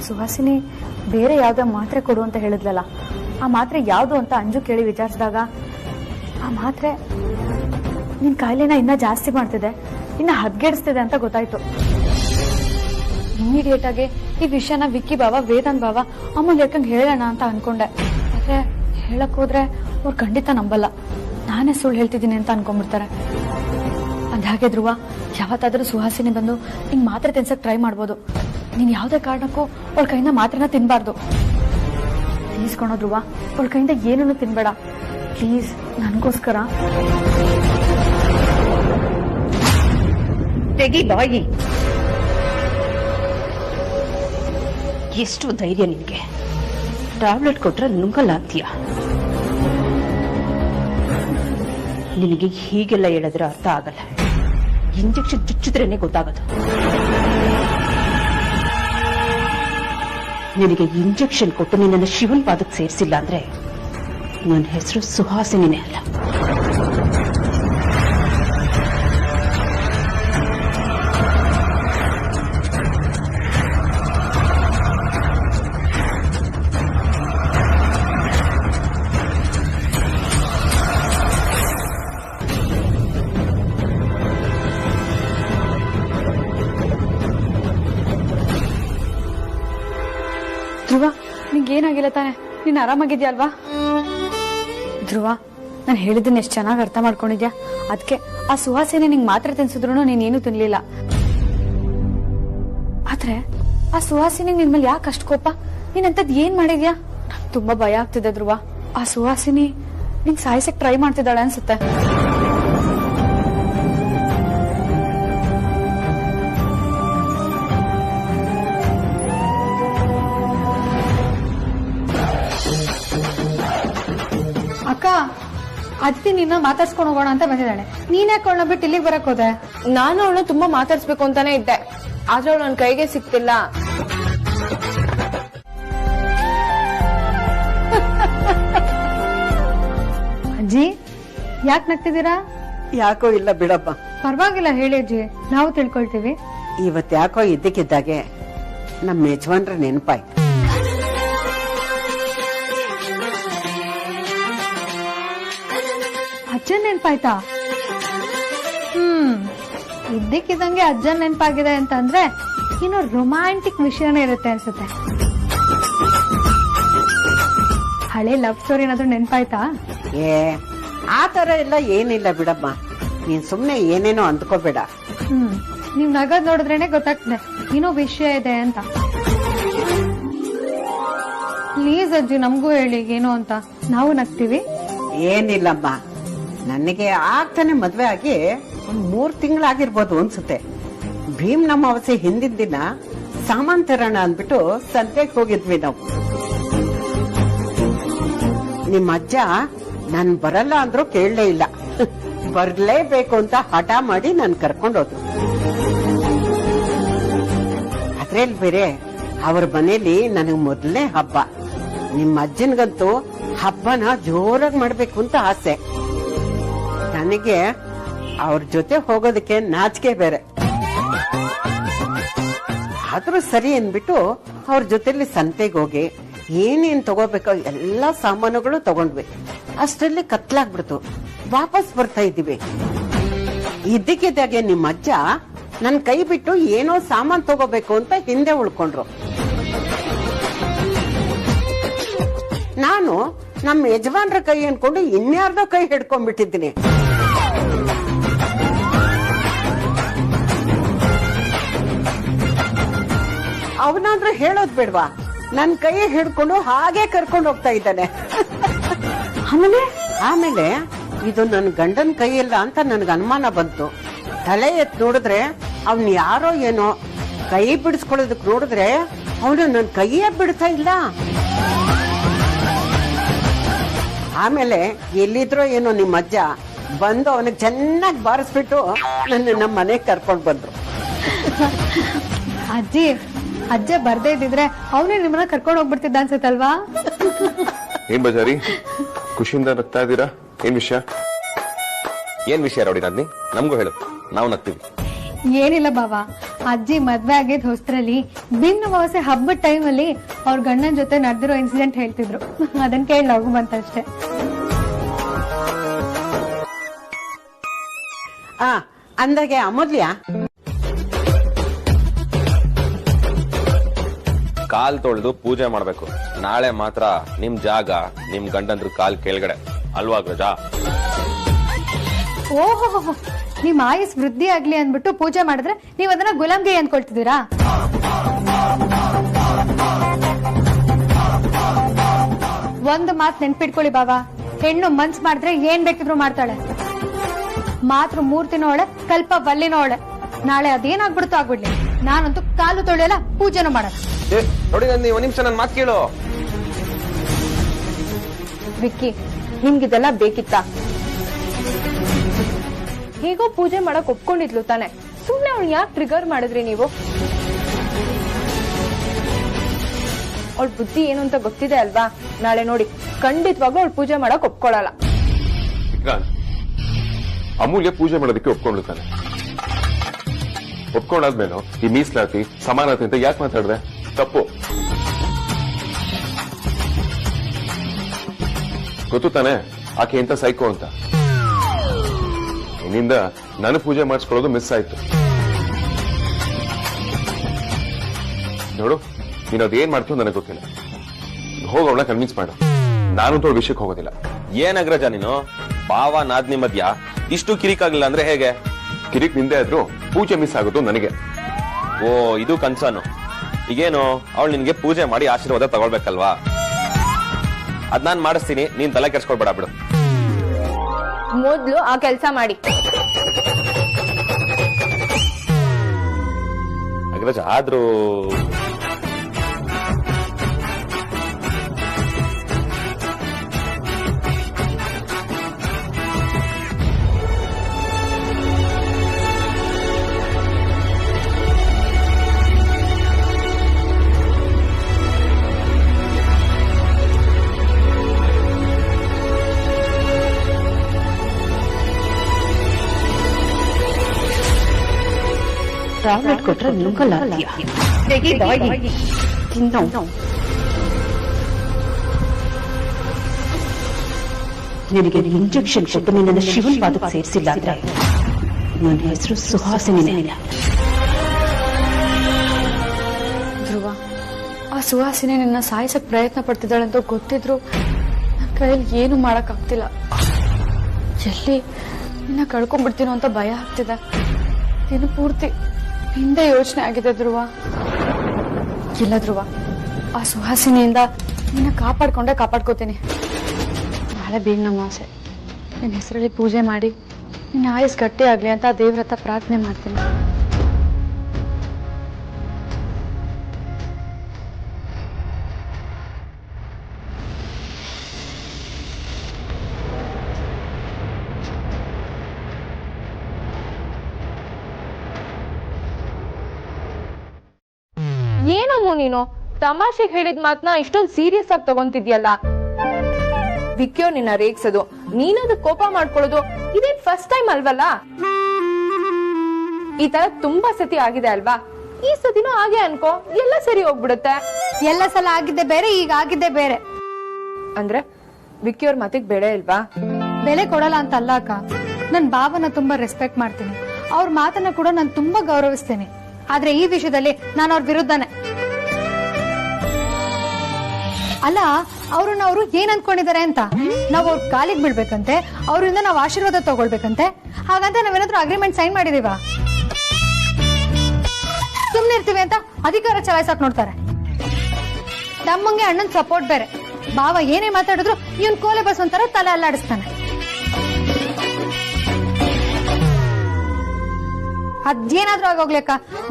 ಸುಹಾಸಿನಿ ಬೇರೆ ಯಾವ್ದೋ ಮಾತ್ರೆ ಕೊಡು ಅಂತ ಹೇಳಿದ್ಲಲ್ಲ, ಆ ಮಾತ್ರೆ ಯಾವ್ದು ಅಂತ ಅಂಜು ಕೇಳಿ ವಿಚಾರಿಸಿದಾಗ ಆ ಮಾತ್ರೆ ನಿನ್ ಕಾಯಿಲೆನ ಇನ್ನ ಜಾಸ್ತಿ ಮಾಡ್ತಿದೆ, ಇನ್ನ ಹದ್ಗೆಡಿಸ್ತಿದೆ ಅಂತ ಗೊತ್ತಾಯ್ತು. ಇಮಿಡಿಯೇಟ್ ಆಗಿ ಈ ವಿಷಯನ ವಿಕ್ಕಿ ಬಾವ, ವೇದಾಂತ್ ಬಾವ, ಅಮೂಲ್ಯಕ್ಕಂಗೆ ಹೇಳೋಣ ಅಂತ ಅನ್ಕೊಂಡೆ. ಆದ್ರೆ ಹೇಳಕ್ ಹೋದ್ರೆ ಅವ್ರು ಖಂಡಿತ ನಂಬಲ್ಲ, ನಾನೇ ಸುಳ್ಳು ಹೇಳ್ತಿದ್ದೀನಿ ಅಂತ ಅನ್ಕೊಂಡ್ಬಿಡ್ತಾರೆ. ಅದಾಗೆ ಧ್ರುವ, ಯಾವತ್ತಾದ್ರೂ ಸುಹಾಸಿನಿ ಬಂದು ನಿಂಗೆ ಮಾತ್ರೆ ತಿನ್ಸಕ್ ಟ್ರೈ ಮಾಡ್ಬೋದು. ನೀನ್ ಯಾವ್ದೇ ಕಾರಣಕ್ಕೂ ಅವ್ರ ಕೈಯಿಂದ ಮಾತ್ರೆನ ತಿನ್ಬಾರ್ದು. ಪ್ಲೀಸ್ ಕಣೋ ಧ್ರುವ, ಅವಳ ಕೈಯಿಂದ ಏನನ್ನು ತಿನ್ಬೇಡ ಪ್ಲೀಸ್, ನನ್ಗೋಸ್ಕರ. ತೆಗಿ ಬಾಯಿ. ಎಷ್ಟು ಧೈರ್ಯ ನಿನ್ಗೆ? ಟ್ಯಾಬ್ಲೆಟ್ ಕೊಟ್ರೆ ನುಂಗಲ್ಲ ಅಂತೀಯ? ನಿನಗೆ ಹೀಗೆಲ್ಲ ಹೇಳಿದ್ರೆ ಅರ್ಥ ಆಗಲ್ಲ. ಇಂಜೆಕ್ಷನ್ ಚುಚ್ಚಿದ್ರೇನೆ ಗೊತ್ತಾಗದು. ನಿನಗೆ ಇಂಜೆಕ್ಷನ್ ಕೊಟ್ಟು ನಿನ್ನನ್ನು ಶಿವನ್ ಪಾದಕ್ಕೆ ಸೇರಿಸಿಲ್ಲ ಅಂದ್ರೆ ನನ್ನ ಹೆಸರು ಸುಹಾಸಿನಿನೇ ಅಲ್ಲ. ಧ್ರುವ, ನಿಂಗೇನಾಗಿಲ್ಲ ತಾನೆ? ನೀನ್ ಆರಾಮಾಗಿದ್ಯಾ ಅಲ್ವಾ? ಧ್ರುವ, ನಾನು ಹೇಳಿದ್ದನ್ನ ಎಷ್ಟು ಚೆನ್ನಾಗಿ ಅರ್ಥ ಮಾಡ್ಕೊಂಡಿದ್ಯಾ. ಅದಕ್ಕೆ ಆ ಸುಹಾಸಿನಿ ನಿಂಗೆ ಮಾತ್ರ ತಿನ್ಸಿದ್ರು ನೀನೇನು ತಿನ್ಲಿಲ್ಲ. ಆದ್ರೆ ಆ ಸುಹಾಸಿನಿ ನಿನ್ ಮೇಲೆ ಯಾಕೆ ಅಷ್ಟು ಕೋಪ? ನೀನಂತದ್ ಏನ್ ಮಾಡಿದ್ಯಾ? ನಂಗೆ ತುಂಬಾ ಭಯ ಆಗ್ತಿದೆ ಧ್ರುವ. ಆ ಸುಹಾಸಿನಿ ನಿಂಗ್ ಸಾಯಿಸಕ್ ಟ್ರೈ ಮಾಡ್ತಿದ್ದಾಳೆ ಅನ್ಸುತ್ತೆ. ಅಕ್ಕ, ಅದಿತಿ ನಿನ್ನ ಮಾತಾಡ್ಸ್ಕೊಂಡು ಹೋಗೋಣ ಅಂತ ಬಂದಿದ್ದಾಳೆ. ನೀನ್ ಯಾಕೆ ಅವಳನ್ನ ಬಿಟ್ಟು ಇಲ್ಲಿಗೆ ಬರಕ್ ಹೋದೆ? ನಾನು ಅವಳನ್ನ ತುಂಬಾ ಮಾತಾಡ್ಸ್ಬೇಕು ಅಂತಾನೆ ಇದ್ದೆ, ಆದ್ರೆ ಅವಳು ನನ್ನ ಕೈಗೆ ಸಿಕ್ತಿಲ್ಲ. ಅಜ್ಜಿ, ಯಾಕೆ ನಗ್ತಿದ್ದೀರಾ? ಯಾಕೋ ಇಲ್ಲ ಬಿಡಪ್ಪ. ಪರವಾಗಿಲ್ಲ, ಹೇಳಿ ಅಜ್ಜಿ, ನಾವು ತಿಳ್ಕೊಳ್ತೀವಿ. ಇವತ್ ಯಾಕೋ ಇದ್ದಕ್ಕಿದ್ದಾಗೆ ನಮ್ಮ ಯಜಮಾನ್ರ ನೆನಪಾಯ್ತು. ಅಜ್ಜನ್ ನೆನ್ಪಾಯ್ತಾ? ಇದ್ದಕ್ಕಿದ್ದಂಗೆ ಅಜ್ಜನ್ ನೆನ್ಪಾಗಿದೆ ಅಂತ ಅಂದ್ರೆ ಇನ್ನು ರೊಮ್ಯಾಂಟಿಕ್ ವಿಷಯನೇ ಇರುತ್ತೆ ಅನ್ಸುತ್ತೆ. ಹಳೆ ಲವ್ ಸ್ಟೋರಿ ಏನಾದ್ರೂ ನೆನ್ಪಾಯ್ತಾ? ಆ ತರ ಎಲ್ಲ ಏನಿಲ್ಲ ಬಿಡಮ್ಮ, ನೀನ್ ಸುಮ್ನೆ ಏನೇನೋ ಅಂದ್ಕೋಬೇಡ. ನೀವ್ ನಗದ್ ನೋಡಿದ್ರೇನೆ ಗೊತ್ತಾಗ್ತದೆ ಏನೋ ವಿಷಯ ಇದೆ ಅಂತ. ಪ್ಲೀಸ್ ಅಜ್ಜಿ, ನಮಗೂ ಹೇಳಿ ಏನು ಅಂತ, ನಾವು ನಗ್ತೀವಿ. ಏನಿಲ್ಲಮ್ಮ, ನನಗೆ ಆಗ್ತಾನೆ ಮದ್ವೆ ಆಗಿ ಒಂದ್ 3 ತಿಂಗಳಾಗಿರ್ಬೋದು ಅನ್ಸುತ್ತೆ. ಭೀಮ್ ನಮ್ಮ ಅವಸೆ ಹಿಂದಿನ ದಿನ ಸಾಮಾನ್ ತರೋಣ ಅಂದ್ಬಿಟ್ಟು ಸಂತೆಗೆ ಹೋಗಿದ್ವಿ ನಾವು. ನಿಮ್ಮ ಅಜ್ಜ ನಾನ್ ಬರಲ್ಲ ಅಂದ್ರೂ ಕೇಳಲೇ ಇಲ್ಲ, ಬರ್ಲೇಬೇಕು ಅಂತ ಹಠ ಮಾಡಿ ನನ್ ಕರ್ಕೊಂಡೋದ್ರು. ಅದ್ರಲ್ಲಿ ಬೇರೆ ಅವ್ರ ಮನೇಲಿ ನನಗ್ ಮೊದಲನೇ ಹಬ್ಬ. ನಿಮ್ಮ ಅಜ್ಜನ್ಗಂತೂ ಹಬ್ಬನ ಜೋರಾಗಿ ಮಾಡ್ಬೇಕು ಅಂತ ಆಸೆ. ನನಗೆ ಅವ್ರ ಜೊತೆ ಹೋಗೋದಕ್ಕೆ ನಾಚಿಕೆ ಬೇರೆ. ಆದ್ರೂ ಸರಿ ಅಂದ್ಬಿಟ್ಟು ಅವ್ರ ಜೊತೆಲಿ ಸಂತೆಗೆ ಹೋಗಿ ಏನೇನ್ ತಗೋಬೇಕೋ ಎಲ್ಲಾ ಸಾಮಾನುಗಳು ತಗೊಂಡ್ವಿ. ಅಷ್ಟರಲ್ಲಿ ಕತ್ಲಾಗ್ಬಿಡ್ತು. ವಾಪಸ್ ಬರ್ತಾ ಇದ್ದೀವಿ. ಇದ್ದಕ್ಕಿದ್ದಾಗೆ ನಿಮ್ಮ ಅಜ್ಜ ನನ್ ಕೈ ಬಿಟ್ಟು ಏನೋ ಸಾಮಾನ್ ತಗೋಬೇಕು ಅಂತ ಹಿಂದೆ ಉಳ್ಕೊಂಡ್ರು. ನಾನು ನಮ್ಮ ಯಜಮಾನ್ರ ಕೈ ಅನ್ಕೊಂಡು ಇನ್ಯಾರ್ದೋ ಕೈ ಹಿಡ್ಕೊಂಡ್ಬಿಟ್ಟಿದ್ದೀನಿ. ಅವನಾದ್ರೂ ಹೇಳೋದ್ ಬೇಡ್ವಾ? ನನ್ ಕೈ ಹಿಡ್ಕೊಂಡು ಹಾಗೆ ಕರ್ಕೊಂಡು ಹೋಗ್ತಾ ಇದ್ದಾನೆ. ಆಮೇಲೆ ಇದು ನನ್ ಗಂಡನ್ ಕೈ ಇಲ್ಲ ಅಂತ ನನ್ಗೆ ಅನುಮಾನ ಬಂತು. ತಲೆ ಎತ್ ನೋಡಿದ್ರೆ ಅವ್ನ್ ಯಾರೋ ಏನೋ ಕೈ ಬಿಡಿಸ್ಕೊಳ್ಳೋದಕ್ ನೋಡಿದ್ರೆ ಅವನು ನನ್ ಕೈಯೇ ಬಿಡ್ತಾ ಇಲ್ಲ. ಆಮೇಲೆ ಎಲ್ಲಿದ್ರೋ ಏನೋ ನಿಮ್ಮ ಅಜ್ಜ ಬಂದು ಅವನಿಗೆ ಚೆನ್ನಾಗಿ ಬಾರಿಸ್ಬಿಟ್ಟು ನನ್ನ ನಮ್ಮ ಮನೆಗೆ ಕರ್ಕೊಂಡ್ ಬಂದ್ರು. ಅಜ್ಜಿ, ಅಜ್ಜ ಬರ್ದೇ ಇದ್ದಿದ್ರೆ ಅವನೇ ನಿಮ್ಮನ್ನ ಕರ್ಕೊಂಡು ಹೋಗ್ಬಿಡ್ತಿದ್ದ ಅನ್ಸುತ್ತಲ್ವಾ? ಏನ್ ಬಜಾರಿ, ಖುಷಿಯಿಂದ ನಗ್ತಾ ಇದ್ದೀರಾ? ಏನ್ ವಿಷಯ? ಏನ್ ವಿಷಯ ರೌಡಿ ನಂದಿನಿ? ನಮಗೂ ಹೇಳು, ನಾವು ನಗ್ತೀವಿ. ಏನಿಲ್ಲ ಬಾವಾ, ಅಜ್ಜಿ ಮದ್ವೆ ಆಗಿದ್ ಹೊಸ್ತ್ರಲ್ಲಿ ಬಿನ್ನು ಅಮಾವಾಸ್ಯೆ ಹಬ್ಬದ ಟೈಮಲ್ಲಿ ಅವ್ರ ಗಂಡನ ಜೊತೆ ನಡೆದಿರೋ ಇನ್ಸಿಡೆಂಟ್ ಹೇಳ್ತಿದ್ರು. ಅದನ್ನ ಕೇಳಿ ನಗು ಬಂತಷ್ಟೇ. ಅಂದಾಗೆ ಅಮೂಲ್ಯ, ಕಾಲ್ ತೊಳೆದು ಪೂಜೆ ಮಾಡ್ಬೇಕು. ನಾಳೆ ಮಾತ್ರ ನಿಮ್ ಜಾಗ ನಿಮ್ ಗಂಡಂದ್ರ ಕಾಲ್ ಕೆಳಗಡೆ ಅಲ್ವಾ ಗಜಾ? ಓಹೋ, ನಿಮ್ ಆಯುಸ್ ವೃದ್ಧಿ ಆಗ್ಲಿ ಅಂದ್ಬಿಟ್ಟು ಪೂಜೆ ಮಾಡಿದ್ರೆ ನೀವ್ ಅದನ್ನ ಗುಲಾಮ್ಗೆ ಅನ್ಕೊಳ್ತಿದ್ದೀರಾ? ಒಂದು ಮಾತು ನೆನ್ಪಿಟ್ಕೊಳ್ಳಿ ಬಾಬಾ, ಹೆಣ್ಣು ಮನ್ಸ್ ಮಾಡಿದ್ರೆ ಏನ್ ಬೇಕಿದ್ರು ಮಾಡ್ತಾಳೆ. ಮಾತ್ರ ಮೂರ್ತಿನೋಳೆ, ಕಲ್ಪ ಬಲ್ಲಿನೋಳೆ. ನಾಳೆ ಅದೇನಾಗ್ಬಿಡ್ತು ಆಗ್ಬಿಡ್ಲಿ, ನಾನಂತೂ ಕಾಲು ತೊಳೆಯಲ್ಲ, ಪೂಜೆನೂ ಮಾಡಲ್ಲ. ನೋಡಿ ನಂದಿ, ಒಂದ್ ನಿಮಿಷ ನನ್ ಮಾತು ಕೇಳು. ವಿಕ್ಕಿ, ನಿಮ್ಗಿದೆಲ್ಲ ಬೇಕಿತ್ತಾ? ಹೇಗೋ ಪೂಜೆ ಮಾಡಕ್ ಒಪ್ಕೊಂಡಿದ್ಲು ತಾನೆ, ಸುಮ್ನೆ ಅವ್ಳು ಯಾಕೆ ಟ್ರಿಗರ್ ಮಾಡಿದ್ರಿ ನೀವು? ಅವಳ ಬುದ್ಧಿ ಏನು ಅಂತ ಗೊತ್ತಿದೆ ಅಲ್ವಾ? ನಾಳೆ ನೋಡಿ ಖಂಡಿತವಾಗ್ಲೂ ಅವಳು ಪೂಜೆ ಮಾಡಕ್ ಒಪ್ಕೊಳ್ಳಲ್ಲ. ಅಮೂಲ್ಯ ಪೂಜೆ ಮಾಡೋದಕ್ಕೆ ಒಪ್ಕೊಂಡ್ತಾನೆ. ಒಪ್ಕೊಂಡಾದ್ಮೇಲೆ ಈ ಮೀಸಲಾತಿ ಸಮಾನತೆ ಅಂತ ಯಾಕೆ ಮಾತಾಡ್ದೆ? ತಪ್ಪು. ಗೊತ್ತು ತಾನೆ ಆಕೆ ಎಂತ ಸೈಕೋ ಅಂತ. ನಿನ್ನಿಂದ ನಾನು ಪೂಜೆ ಮಾಡಿಸ್ಕೊಳ್ಳೋದು ಮಿಸ್ ಆಯ್ತು. ನೋಡು, ನೀನು ಅದೇನ್ ಮಾಡ್ತೀವಿ ನನಗೆ ಗೊತ್ತಿಲ್ಲ. ಹೋಗೋಣ, ಕನ್ವಿನ್ಸ್ ಮಾಡು. ನಾನು ತೋಳ ವಿಷಯಕ್ಕೆ ಹೋಗೋದಿಲ್ಲ. ಏನ್ ಅಗ್ರಜ ನೀನು? ಭಾವ ನಾದ್ನಿ ಮಧ್ಯ ಇಷ್ಟು ಕಿರಿಕಾಗ್ಲಿಲ್ಲ ಅಂದ್ರೆ ಹೇಗೆ? ಕಿರಿಕ್ ನಿಂದೆ ಆದ್ರೂ ಪೂಜೆ ಮಿಸ್ ಆಗೋದು ನನಗೆ. ಓ, ಇದು ಕನ್ಸರ್ನು. ಈಗೇನು ಅವಳು ನಿನ್ಗೆ ಪೂಜೆ ಮಾಡಿ ಆಶೀರ್ವಾದ ತಗೊಳ್ಬೇಕಲ್ವಾ? ಅದ್ ನಾನ್ ಮಾಡಿಸ್ತೀನಿ, ನೀನ್ ತಲೆ ಕೆಡ್ಸ್ಕೊಳ್ಬೇಡ ಬಿಡು. ಮೊದ್ಲು ಆ ಕೆಲ್ಸ ಮಾಡಿ. ಅಗ್ರಜ ಆದ್ರೂ ಟ್ಯಾಬ್ಲೆಟ್ ಕೊಟ್ರೆ ನುಂಗಲ್ಲ. ನಿನಗೆ ಇಂಜೆಕ್ಷನ್ ಕೊಟ್ಟು ನಿನ್ನ ಶಿವನ್ ಪಾದಕ್ಕೆ ಸೇರಿಸಿಲ್ಲ ಅಂದ್ರೆ ನನ್ನ ಹೆಸರು ಸುಹಾಸಿನಿ. ಧ್ರುವ, ಆ ಸುಹಾಸಿನಿ ನಿನ್ನ ಸಾಯಿಸಕ್ ಪ್ರಯತ್ನ ಪಡ್ತಿದ್ದಾಳೆ ಅಂತ ಗೊತ್ತಿದ್ರು ನನ್ನ ಕೈಯಲ್ಲಿ ಏನು ಮಾಡಕ್ ಆಗ್ತಿಲ್ಲ. ಎಲ್ಲಿ ನಿನ್ನ ಕಳ್ಕೊಂಡ್ಬಿಡ್ತೀನೋ ಅಂತ ಭಯ ಆಗ್ತಿದೆ. ದಿನ ಪೂರ್ತಿ ಹಿಂದೆ ಯೋಚನೆ ಆಗಿದೆ ಧ್ರುವ. ಇಲ್ಲ ಧ್ರುವ, ಆ ಸುಹಾಸಿನಿಯಿಂದ ನಿನ್ನ ಕಾಪಾಡ್ಕೋತೀನಿ. ನಾಳೆ ಬೇಗ ನಮ್ಮ ಆಸೆ, ನಿನ್ನ ಹೆಸರಲ್ಲಿ ಪೂಜೆ ಮಾಡಿ ನಿನ್ನ ಆಯಸ್ ಗಟ್ಟಿ ಆಗ್ಲಿ ಅಂತ ದೇವ್ರ ಹತ್ರ ಪ್ರಾರ್ಥನೆ ಮಾಡ್ತೀನಿ. ಏನಮ್ಮ ನೀನು ತಮಾಷೆಗೆ ಹೇಳಿದ ಮಾತನ್ನ ಇಷ್ಟೊಂದು ಸೀರಿಯಸ್ ಆಗಿ ತಗೊಂತಿದ್ಯಲ್ಲ? ವಿಕ್ಕಿಯೋ ನಿನ್ನ ರೇಗ್ಸೋದು, ನೀನದು ಕೋಪ ಮಾಡ್ಕೊಳ್ಳೋದು ಇದೇನ್ ಫಸ್ಟ್ ಟೈಮ್ ಅಲ್ವಲ್ಲ? ಈ ತರ ತುಂಬಾ ಸತಿ ಆಗಿದೆ ಅಲ್ವಾ? ಈ ಸತಿನೂ ಹಾಗೆ ಅನ್ಕೋ, ಎಲ್ಲ ಸರಿ ಹೋಗ್ಬಿಡುತ್ತೆ. ಎಲ್ಲ ಸಲ ಆಗಿದ್ದೆ ಬೇರೆ, ಈಗ ಆಗಿದ್ದೆ ಬೇರೆ. ಅಂದ್ರೆ ವಿಕ್ಕಿಯವ್ರ ಮಾತಿಗೆ ಬೆಲೆ ಇಲ್ವಾ? ಬೆಲೆ ಕೊಡಲ್ಲ ಅಂತ ಅಲ್ಲ ಅಕ್ಕ, ನನ್ ಬಾಬನ ತುಂಬಾ ರೆಸ್ಪೆಕ್ಟ್ ಮಾಡ್ತೀನಿ, ಅವ್ರ ಮಾತನ್ನ ಕೂಡ ನಾನು ತುಂಬಾ ಗೌರವಿಸ್ತೇನೆ. ಆದ್ರೆ ಈ ವಿಷಯದಲ್ಲಿ ನಾನು ಅವ್ರ ವಿರುದ್ಧನೇ. ಅಲ್ಲ, ಅವ್ರು ಏನ್ ಅನ್ಕೊಂಡಿದ್ದಾರೆ ಅಂತ? ನಾವ್ ಅವ್ರ ಕಾಲಿಗೆ ಬೀಳ್ಬೇಕಂತೆ, ಅವರಿಂದ ನಾವ್ ಆಶೀರ್ವಾದ ತಗೊಳ್ಬೇಕಂತೆ. ಹಾಗಂತ ನಾವೇನಾದ್ರೂ ಅಗ್ರಿಮೆಂಟ್ ಸೈನ್ ಮಾಡಿದೀವ? ಸುಮ್ನೆ ಇರ್ತೀವಿ ಅಂತ ಅಧಿಕಾರ ಚಲಾಯಿಸಕ್ ನೋಡ್ತಾರೆ. ತಮ್ಮಂಗೆ ಅಣ್ಣನ್ ಸಪೋರ್ಟ್ ಬೇರೆ. ಬಾವ ಏನೇ ಮಾತಾಡಿದ್ರು ಇವನ್ ಕೋಲೆ ಬಸ್ ಒಂಥರ ತಲೆ ಅಲ್ಲಾಡಿಸ್ತಾನೆ. ಅದೇನಾದ್ರೂ ಆಗೋಗ್ಲಿಕ್ಕ,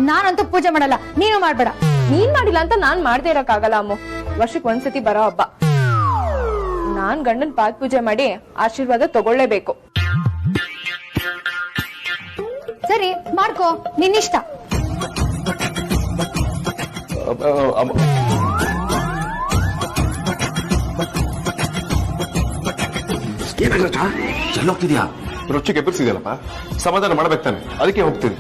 ನಾನಂತೂ ಪೂಜೆ ಮಾಡಲ್ಲ, ನೀನು ಮಾಡ್ಬೇಡ. ನೀನ್ ಮಾಡಿಲ್ಲ ಅಂತ ನಾನ್ ಮಾಡ್ದೇ ಇರಕ್ಕಾಗಲ್ಲ ಅಮ್ಮ. ವರ್ಷಕ್ಕೆ ಒಂದ್ಸತಿ ಬರೋ ಹಬ್ಬ, ನಾನ್ ಗಂಡನ್ ಪಾದ ಪೂಜೆ ಮಾಡಿ ಆಶೀರ್ವಾದ ತಗೊಳ್ಳೇಬೇಕು. ಸರಿ ಮಾಡ್ಕೋ, ನಿನ್ನಿಷ್ಟ. ಎಲ್ಲೋಗ್ತಿದ್ಯಾ? ರುಚಿಗೆ ಎಬ್ಬರಿಸಿದ್ಯಲ್ಲಪ್ಪ, ಸಮಾಧಾನ ಮಾಡ್ಬೇಕು ತಾನೆ, ಅದಕ್ಕೆ ಹೋಗ್ತೀನಿ.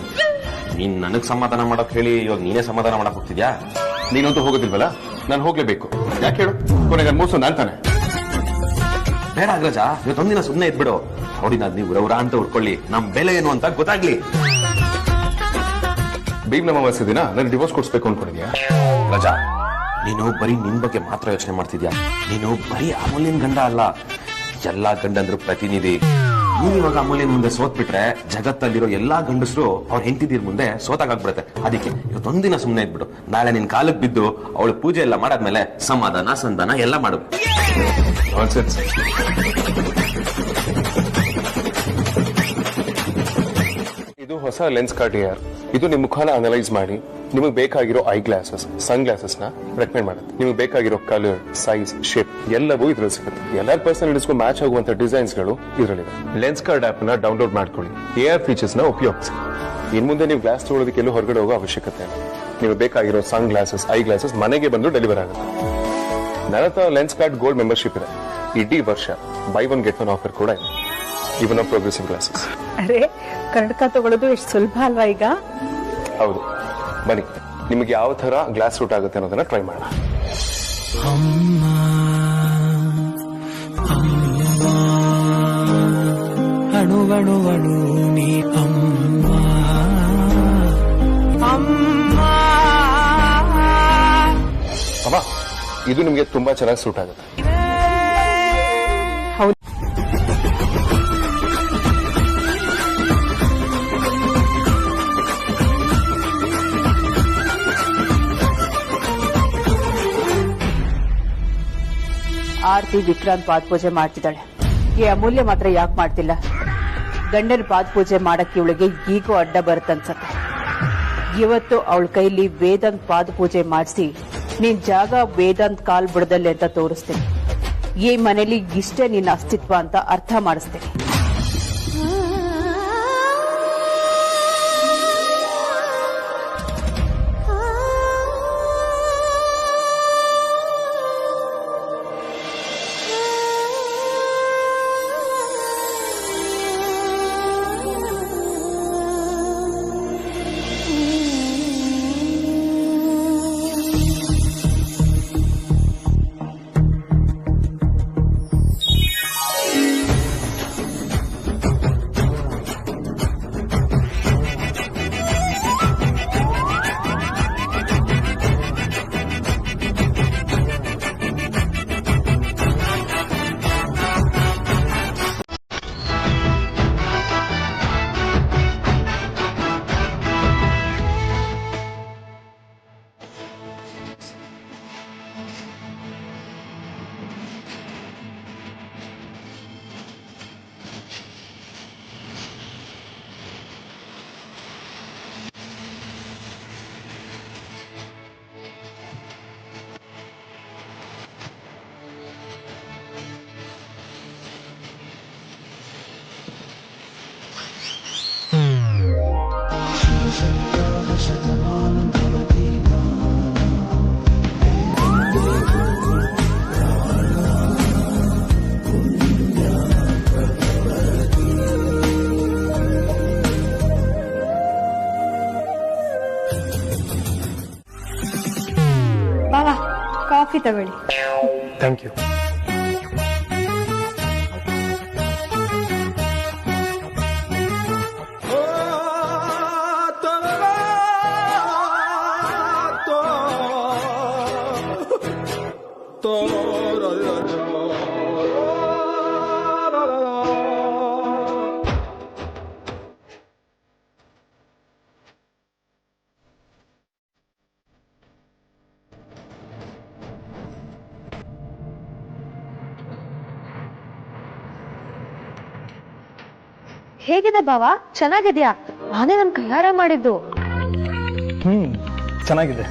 ನೀನ್ ನನಗ್ ಸಮಾಧಾನ ಮಾಡಕ್ ಹೇಳಿ ಇವಾಗ ನೀನೇ ಸಮಾಧಾನ ಮಾಡಕ್ ಹೋಗ್ತಿದ್ಯಾ? ನೀನಂತೂ ಹೋಗೋದಿಲ್ವಲ್ಲ, ನಾನು ಹೋಗ್ಲೇಬೇಕು. ಯಾಕೆ ಹೇಳು? ಕೊನೆಗೆ ಮೋಸ ನಾನ್ ತಾನೆ. ಬೇಡ ಅಗ್ರಜ, ಇವತ್ತೊಂದಿನ ಸುಮ್ನೆ ಇದ್ಬಿಡು. ನೋಡಿ ನೀವು ಉರೌರ ಅಂತ ಉಟ್ಕೊಳ್ಳಿ, ನಮ್ ಬೆಲೆ ಏನು ಅಂತ ಗೊತ್ತಾಗ್ಲಿ. ಭೀಮ್ ಅಮಾವಾಸ್ಯೆ ದಿನ ನನಗೆ ಡಿವೋರ್ಸ್ ಕೊಡ್ಸ್ಬೇಕು ಅನ್ಕೊಂಡಿದ್ಯಾ? ಅಗ್ರಜ, ನೀನು ಬರೀ ನಿನ್ ಬಗ್ಗೆ ಮಾತ್ರ ಯೋಚನೆ ಮಾಡ್ತಿದ್ಯಾ. ನೀನು ಬರೀ ಅಮೂಲ್ಯನ್ ಗಂಡ ಅಲ್ಲ, ಎಲ್ಲಾ ಗಂಡಂದ್ರು ಪ್ರತಿನಿಧಿ. ನೀವ್ ಇವಾಗ ಅಮೂಲ್ಯನ್ ಮುಂದೆ ಸೋತ್ಬಿಟ್ರೆ ಜಗತ್ತಲ್ಲಿರೋ ಎಲ್ಲಾ ಗಂಡಸರು ಅವ್ರ ಹೆಂಡತಿದಿರ್ ಮುಂದೆ ಸೋತಾಗ್ಬಿಡುತ್ತೆ. ಅದಕ್ಕೆ ಇವತ್ತೊಂದಿನ ಸುಮ್ನೆ ಇದ್ಬಿಡು, ನಾಳೆ ನಿನ್ ಕಾಲಕ್ಕೆ ಬಿದ್ದು ಅವಳು ಪೂಜೆ ಎಲ್ಲ ಮಾಡಾದ್ಮೇಲೆ ಸಮಾಧಾನ ಸಂಧಾನ ಎಲ್ಲ ಮಾಡು. ಇದು ಹೊಸ ಲೆನ್ಸ್ ಕಾರ್ಟಿಯರ್. ಇದು ನಿಮ್ ಮುಖನ ಅನಲೈಸ್ ಮಾಡಿ ನಿಮಗೆ ಬೇಕಾಗಿರೋ ಐ ಗ್ಲಾಸಸ್, ಸನ್ ಗ್ಲಾಸಸ್ ನ ರೆಕಮೆಂಡ್ ಮಾಡುತ್ತೆ. ನಿಮಗೆ ಬೇಕಾಗಿರೋ ಕಲರ್, ಸೈಜ್, ಶೇಪ್ ಎಲ್ಲವೂ ಇದ್ರಲ್ಲಿ ಸಿಗುತ್ತೆ. ಎಲ್ಲರ ಪರ್ಸನಾಲಿಟೀಸ್ಗೂ ಮ್ಯಾಚ್ ಆಗುವಂತ ಡಿಸೈನ್ಸ್ ಗಳು ಇದರಲ್ಲಿದೆ. ಲೆನ್ಸ್ ಕಾರ್ಡ್ ಆಪ್ ನ ಡೌನ್ಲೋಡ್ ಮಾಡ್ಕೊಳ್ಳಿ, AR ಫೀಚರ್ಸ್ ನ ಉಪಯೋಗಿಸಿ. ಇನ್ ಮುಂದೆ ನೀವು ಗ್ಲಾಸ್ ತಗೊಳ್ಳೋದಕ್ಕೆ ಎಲ್ಲೂ ಹೊರಗಡೆ ಹೋಗೋ ಅವಶ್ಯಕತೆ ಇಲ್ಲ. ನಿಮಗೆ ಬೇಕಾಗಿರೋ ಸನ್ ಗ್ಲಾಸಸ್, ಐ ಗ್ಲಾಸಸ್ ಮನೆಗೆ ಬಂದು ಡೆಲಿವರ್ ಆಗುತ್ತೆ. ನನ್ನ ಹತ್ರ ಲೆನ್ಸ್ ಕಾರ್ಡ್ ಗೋಲ್ಡ್ ಮೆಂಬರ್ಶಿಪ್ ಇದೆ. ಇಡೀ ವರ್ಷ by one get one offer ಕೂಡ ಇದೆ. ಇವನ್ ಪ್ರೋಗ್ರೆಸಿವ್ ಗ್ಲಾಸಸ್. ಅರೆ ಕನ್ನಡಕ ತಗೊಳ್ಳೋದು ಎಷ್ಟು ಸುಲಭ ಅಲ್ವಾ ಈಗ? ಹೌದು, ಬನ್ನಿ ನಿಮಗೆ ಯಾವ ತರ ಗ್ಲಾಸ್ ಸೂಟ್ ಆಗುತ್ತೆ ಅನ್ನೋದನ್ನ ಟ್ರೈ ಮಾಡೋಣ. ಅಣುವಣುವಣು ನೀ ಅಮ್ಮ ಅಮ್ಮ, ಇದು ನಿಮಗೆ ತುಂಬಾ ಚೆನ್ನಾಗಿ ಸೂಟ್ ಆಗುತ್ತೆ. ಆರ್ತಿ ವಿಕ್ರಾಂತ್ ಪಾದ ಪೂಜೆ ಮಾಡ್ತಿದ್ದಾಳೆ, ಈ ಅಮೂಲ್ಯ ಮಾತ್ರ ಯಾಕೆ ಮಾಡ್ತಿಲ್ಲ? ಗಂಡನ ಪಾದ ಪೂಜೆ ಮಾಡಕ್ಕೆ ಇವಳಿಗೆ ಈಗೋ ಅಡ್ಡ ಬರುತ್ತನ್ಸತ್ತೆ. ಇವತ್ತು ಅವಳ ಕೈಲಿ ವೇದಾಂತ್ ಪಾದ ಪೂಜೆ ಮಾಡಿಸಿ ನಿನ್ ಜಾಗ ವೇದಾಂತ್ ಕಾಲ್ ಬಿಡದಲ್ಲೇ ಅಂತ ತೋರಿಸ್ತೇನೆ. ಈ ಮನೇಲಿ ಇಷ್ಟೇ ನಿನ್ನ ಅಸ್ತಿತ್ವ ಅಂತ ಅರ್ಥ ಮಾಡಿಸ್ತೇನೆ. ಬಾವಾ, ಕಾಫಿ ತಗೊಳ್ಳಿ. Thank you. ಹೇಗಿದೆ ಬಾವಾ? ಚೆನ್ನಾಗಿದ್ಯಾ? ನಾನೇ ನನ್ ಕೈಯಾರ ಮಾಡಿದ್ದು. ಚೆನ್ನಾಗಿದೆ.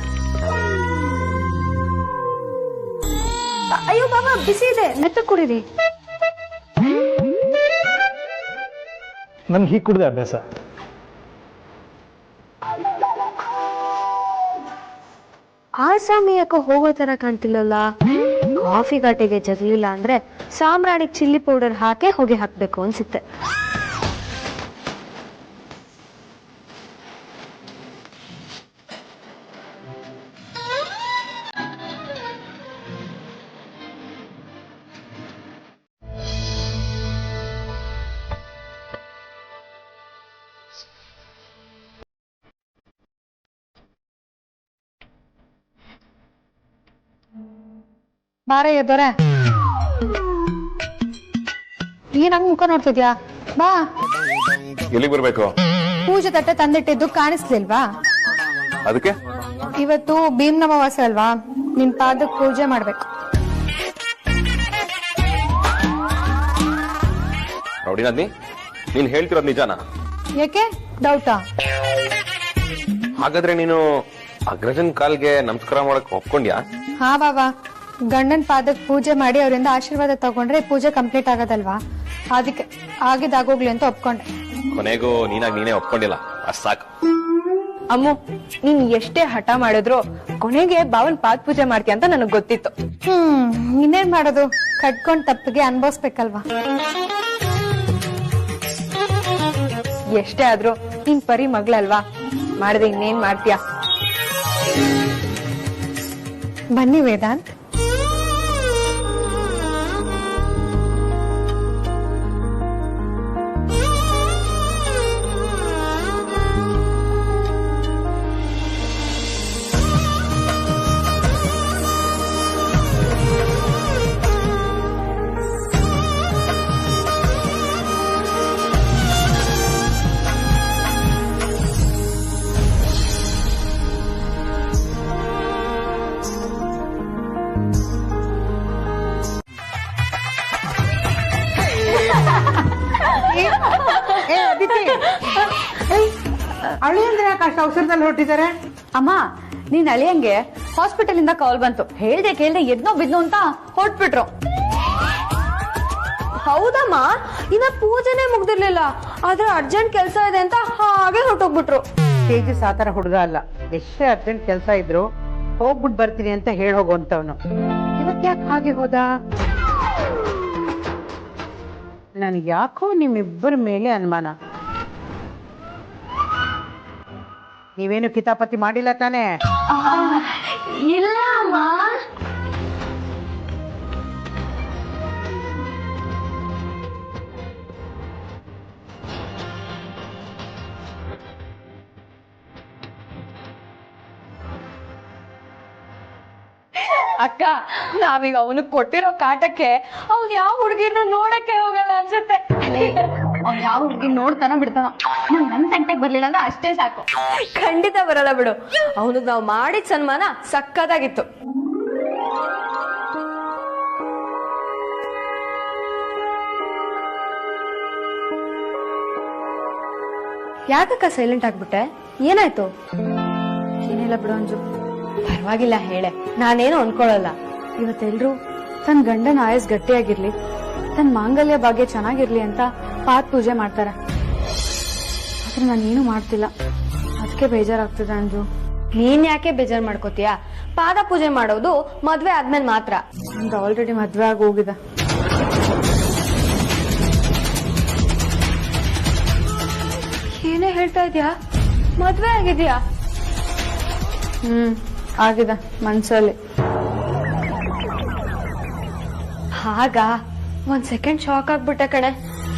ಅಯ್ಯೋ ಬಾಬಾ, ಬಿಸಿ ಇದೆ, ನೆತ್ತ ಕುಡೀರಿ. ನನ್ಗೆ ಹೀಗೆ ಕುಡ್ದೆ ಅಭ್ಯಾಸ. ಆಸಾಮಿ ಯಾಕೋ ಹೋಗೋ ತರ ಕಾಣ್ತಿಲ್ಲಲ್ಲ? ಕಾಫಿ ಘಾಟಿಗೆ ಜಗ್ಲಿಲ್ಲ ಅಂದ್ರೆ ಸಾಂಬ್ರಾಣಿಗೆ ಚಿಲ್ಲಿ ಪೌಡರ್ ಹಾಕಿ ಹೊಗೆ ಹಾಕ್ಬೇಕು ಅನ್ಸುತ್ತೆ. ಬಾರ ಎದ್ದೋರೆ, ಏನ್ ಹಂಗ್ ಮುಖ ನೋಡ್ತಿದ್ಯಾ? ಬಾ. ಎಲ್ಲಿಗೆ ಬರ್ಬೇಕು? ಪೂಜೆ ತಟ್ಟೆ ತಂದಿಟ್ಟಿದ್ದು ಕಾಣಿಸ್ಲಿಲ್ವಾ? ಅದಕ್ಕೆ ಇವತ್ತು ಭೀಮ್ನ ಅಮಾವಾಸ್ಯೆ ಅಲ್ವಾ, ನಿನ್ ಪಾದಕ್ಕೆ ಪೂಜೆ ಮಾಡ್ಬೇಕು. ನೋಡಿ ನಂದಿ, ನೀನ್ ಹೇಳ್ತಿರೋದ್ ನಿಜಾನ? ಯಾಕೆ ಡೌಟಾ? ಹಾಗಾದ್ರೆ ನೀನು ಅಗ್ರಜನ್ ಕಾಲ್ಗೆ ನಮಸ್ಕಾರ ಮಾಡಕ್ ಒಪ್ಕೊಂಡ್ಯಾ? ಹಾ ಬಾಬಾ, ಗಂಡನ್ ಪಾದಕ್ಕೆ ಪೂಜೆ ಮಾಡಿ ಅವರಿಂದ ಆಶೀರ್ವಾದ ತಗೊಂಡ್ರೆ ಪೂಜೆ ಕಂಪ್ಲೀಟ್ ಆಗೋದಲ್ವಾ, ಅದಕ್ಕೆ ಆಗಿದಾಗೋಗ್ಲಿ ಅಂತ ಒಪ್ಕೊಂಡೆ. ಕೊನೆಗೂ ನೀನೇ ಒಪ್ಕೊಂಡಿಲ್ಲ, ಅಷ್ಟ್ ಸಾಕು. ಅಮ್ಮು, ನೀನ್ ಎಷ್ಟೇ ಹಠ ಮಾಡಿದ್ರು ಕೊನೆಗೆ ಬಾವನ್ ಪಾದ ಪೂಜೆ ಮಾಡ್ತೀಯ ಅಂತ ನನಗ್ ಗೊತ್ತಿತ್ತು. ಇನ್ನೇನ್ ಮಾಡೋದು, ಕಟ್ಕೊಂಡ್ ತಪ್ಪಿಗೆ ಅನ್ಭವಿಸ್ಬೇಕಲ್ವಾ. ಎಷ್ಟೇ ಆದ್ರೂ ನೀನ್ ಪರಿ ಮಗ್ಳಲ್ವಾ, ಮಾಡದೆ ಇನ್ನೇನ್ ಮಾಡ್ತೀಯ. ಬನ್ನಿ ವೇದಾಂತ್. ಅಳಿಯಂದ್ರೆ ಯಾಕೆ ಅಷ್ಟು ಅವಸರದಲ್ಲಿ ಹೊರಟಿದ್ದಾರೆ? ಅಮ್ಮ, ನೀನ್ ಅಳಿಯಂಗೆ ಹಾಸ್ಪಿಟಲ್ ಇಂದ ಕಾಲ್ ಬಂತು. ಹೇಳ್ದೆ ಕೇಳ್ದೆ ಎದ್ನೋ ಬಿದ್ನು ಅಂತ ಹೊಟ್ಬಿಟ್ರು. ಹೌದಮ್ಮ, ಇನ್ನ ಪೂಜೆನೆ ಮುಗ್ದಿರ್ಲಿಲ್ಲ, ಆದ್ರೆ ಅರ್ಜೆಂಟ್ ಕೆಲಸ ಇದೆ ಅಂತ ಹಾಗೆ ಹೊರಟೋಗ್ಬಿಟ್ರು. ತೇಜಸ್ ಆತರ ಹುಡುಗ ಅಲ್ಲ, ಎಷ್ಟೇ ಅರ್ಜೆಂಟ್ ಕೆಲಸ ಇದ್ರು ಹೋಗ್ಬಿಟ್ಟು ಬರ್ತೀನಿ ಅಂತ ಹೇಳಿ ಹೋಗುವಂತವನು. ಇವತ್ ಯಾಕೆ ಹಾಗೆ ಹೋದ? ನನ್ಗೆ ಯಾಕೋ ನಿಮ್ಮಿಬ್ಬರ ಮೇಲೆ ಅನುಮಾನ. ನೀವೇನು ಕಿತಾಪತಿ ಮಾಡಿಲ್ಲ ತಾನೇ? ಇಲ್ಲ ಅಮ್ಮ. ಅಕ್ಕ, ನಾವೀಗ ಅವನು ಕೊಟ್ಟಿರೋ ಕಾಟಕ್ಕೆ ಅವ್ನು ಯಾವ ಹುಡುಗಿನ ನೋಡಕ್ಕೆ ಹೋಗಲ್ಲ ಅನ್ಸುತ್ತೆ. ಅವ್ನು ಯಾವ ಹುಡುಗಿ ನೋಡ್ತಾನ ಬಿಡ್ತಾನ, ನನ್ ತಂಟೆಗೆ ಬರ್ಲಿಲ್ಲ ಅಂದ್ರೆ ಅಷ್ಟೇ ಸಾಕು. ಖಂಡಿತ ಬರಲ್ಲ ಬಿಡು, ಅವನಿಗೆ ನಾವು ಮಾಡಿದ ಸನ್ಮಾನ ಸಕ್ಕತ್ತಾಗಿತ್ತು. ಯಾಕಕ್ಕ ಸೈಲೆಂಟ್ ಆಗ್ಬಿಟ್ಟೆ? ಏನಾಯ್ತು? ಏನಿಲ್ಲ ಬಿಡು ಅಂಜು. ಪರವಾಗಿಲ್ಲ ಹೇಳೆ, ನಾನೇನು ಅನ್ಕೊಳಲ್ಲ. ಇವತ್ತೆಲ್ರು ತನ್ನ ಗಂಡನ ಆಯಸ್ ಗಟ್ಟಿಯಾಗಿರ್ಲಿ, ತನ್ನ ಮಾಂಗಲ್ಯ ಭಾಗ್ಯ ಚೆನ್ನಾಗಿರ್ಲಿ ಅಂತ ಪಾದ ಪೂಜೆ ಮಾಡ್ತಾರೆ. ಆದ್ರೆ ನಾನೇನು ಮಾಡ್ತಿಲ್ಲ, ಅದಕ್ಕೆ ಬೇಜಾರಾಗ್ತದೆ ಅಂಜು. ನೀನ್ ಯಾಕೆ ಬೇಜಾರ್ ಮಾಡ್ಕೋತೀಯ? ಪಾದ ಪೂಜೆ ಮಾಡೋದು ಮದ್ವೆ ಆದ್ಮೇಲೆ ಮಾತ್ರ. ನಂದು ಆಲ್ರೆಡಿ ಮದ್ವೆ ಆಗಿ ಹೋಗಿದೆ. ಏನೇ ಹೇಳ್ತಾ ಇದ್ಯಾ? ಮದ್ವೆ ಆಗಿದ್ಯಾ? ಆಗಿದೆ ಮನ್ಸಲ್ಲಿ. ಹಾಗ ಒಂದ್ ಸೆಕೆಂಡ್ ಶಾಕ್ ಆಗ್ಬಿಟ್ಟೆ ಕಣೆ.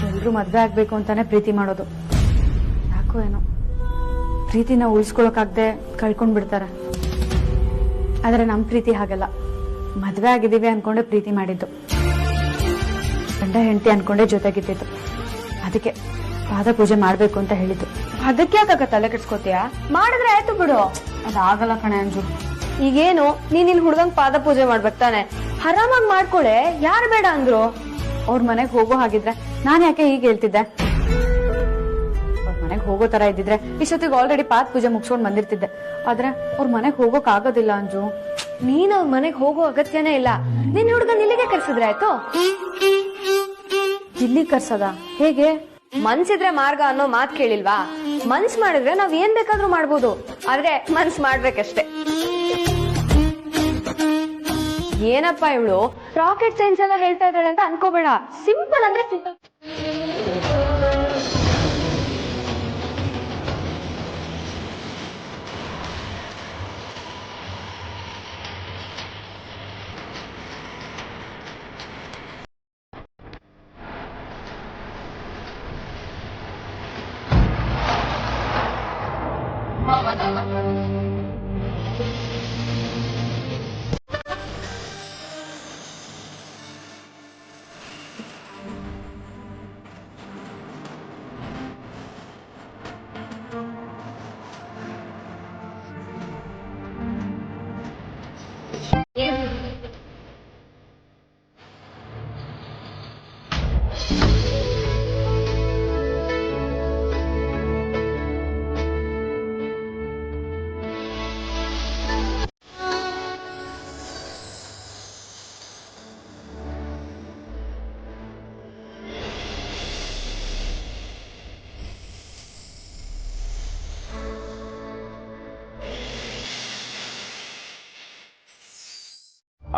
ಎಲ್ರು ಮದ್ವೆ ಆಗ್ಬೇಕು ಅಂತಾನೆ ಪ್ರೀತಿ ಮಾಡೋದು. ಯಾಕೋ ಏನೋ ಪ್ರೀತಿನ ಉಳಿಸ್ಕೊಳಕಾಗ್ದೆ ಕಳ್ಕೊಂಡ್ ಬಿಡ್ತಾರೆ. ಆದ್ರೆ ನಮ್ ಪ್ರೀತಿ ಹಾಗಲ್ಲ. ಮದ್ವೆ ಆಗಿದೀವಿ ಅನ್ಕೊಂಡೆ ಪ್ರೀತಿ ಮಾಡಿದ್ದು, ಗಂಡ ಹೆಂಡತಿ ಅನ್ಕೊಂಡೆ ಜೊತೆಗಿದ್ದಿದ್ದು. ಅದಕ್ಕೆ ಪಾದ ಪೂಜೆ ಮಾಡ್ಬೇಕು ಅಂತ ಹೇಳಿದ್ದು. ಅದಕ್ಕೆ ಯಾಕಾಗ ತಲೆ ಕೆಡ್ಸ್ಕೊತೀಯ? ಮಾಡಿದ್ರೆ ಆಯ್ತು ಬಿಡು. ಅದಾಗಲ್ಲ ಕಣೆ ಅಂಜು. ಈಗೇನು ನೀನ್ ನಿನ್ ಹುಡ್ಗಂಗ್ ಪಾದ ಪೂಜೆ ಮಾಡ್ಬೇಕು ತಾನೆ? ಆರಾಮಾಗಿ ಮಾಡ್ಕೊಳೆ, ಯಾರು ಬೇಡ ಅಂದ್ರು? ಅವ್ರ ಮನೆಗ್ ಹೋಗೋ ಹಾಗಿದ್ರೆ ನಾನ್ ಯಾಕೆ ಹೀಗೆ ಹೇಳ್ತಿದ್ದೆ? ಅವ್ರ ಮನೆಗ್ ಹೋಗೋ ತರ ಇದ್ದಿದ್ರೆ ಇಷ್ಟೊತ್ತಿಗೆ ಆಲ್ರೆಡಿ ಪಾದ ಪೂಜೆ ಮುಗಿಸ್ಕೊಂಡ್ ಬಂದಿರ್ತಿದ್ದೆ. ಆದ್ರೆ ಅವ್ರ ಮನೆಗ್ ಹೋಗೋಕ್ ಆಗೋದಿಲ್ಲ ಅಂಜು. ನೀನ್ ಅವ್ರ ಮನೆಗ್ ಹೋಗೋ ಅಗತ್ಯನೇ ಇಲ್ಲ. ನಿನ್ ಹುಡ್ಗನ್ ಇಲ್ಲಿಗೆ ಕರ್ಸಿದ್ರೆ ಆಯ್ತು. ಇಲ್ಲಿ ಕರ್ಸದ ಹೇಗೆ? ಮನ್ಸಿದ್ರೆ ಮಾರ್ಗ ಅನ್ನೋ ಮಾತ್ ಕೇಳಿಲ್ವಾ? ಮನ್ಸ್ ಮಾಡಿದ್ರೆ ನಾವ್ ಏನ್ ಬೇಕಾದ್ರೂ ಮಾಡ್ಬೋದು, ಆದ್ರೆ ಮನ್ಸ್ ಮಾಡ್ಬೇಕಷ್ಟೇ. ಏನಪ್ಪಾ ಇವಳು ರಾಕೆಟ್ ಸೈನ್ಸ್ ಎಲ್ಲ ಹೇಳ್ತಾ ಇದ್ದಾಳೆ ಅಂತ ಅನ್ಕೋಬೇಡ. ಸಿಂಪಲ್ ಅಂದ್ರೆ ಸಿಂಪಲ್.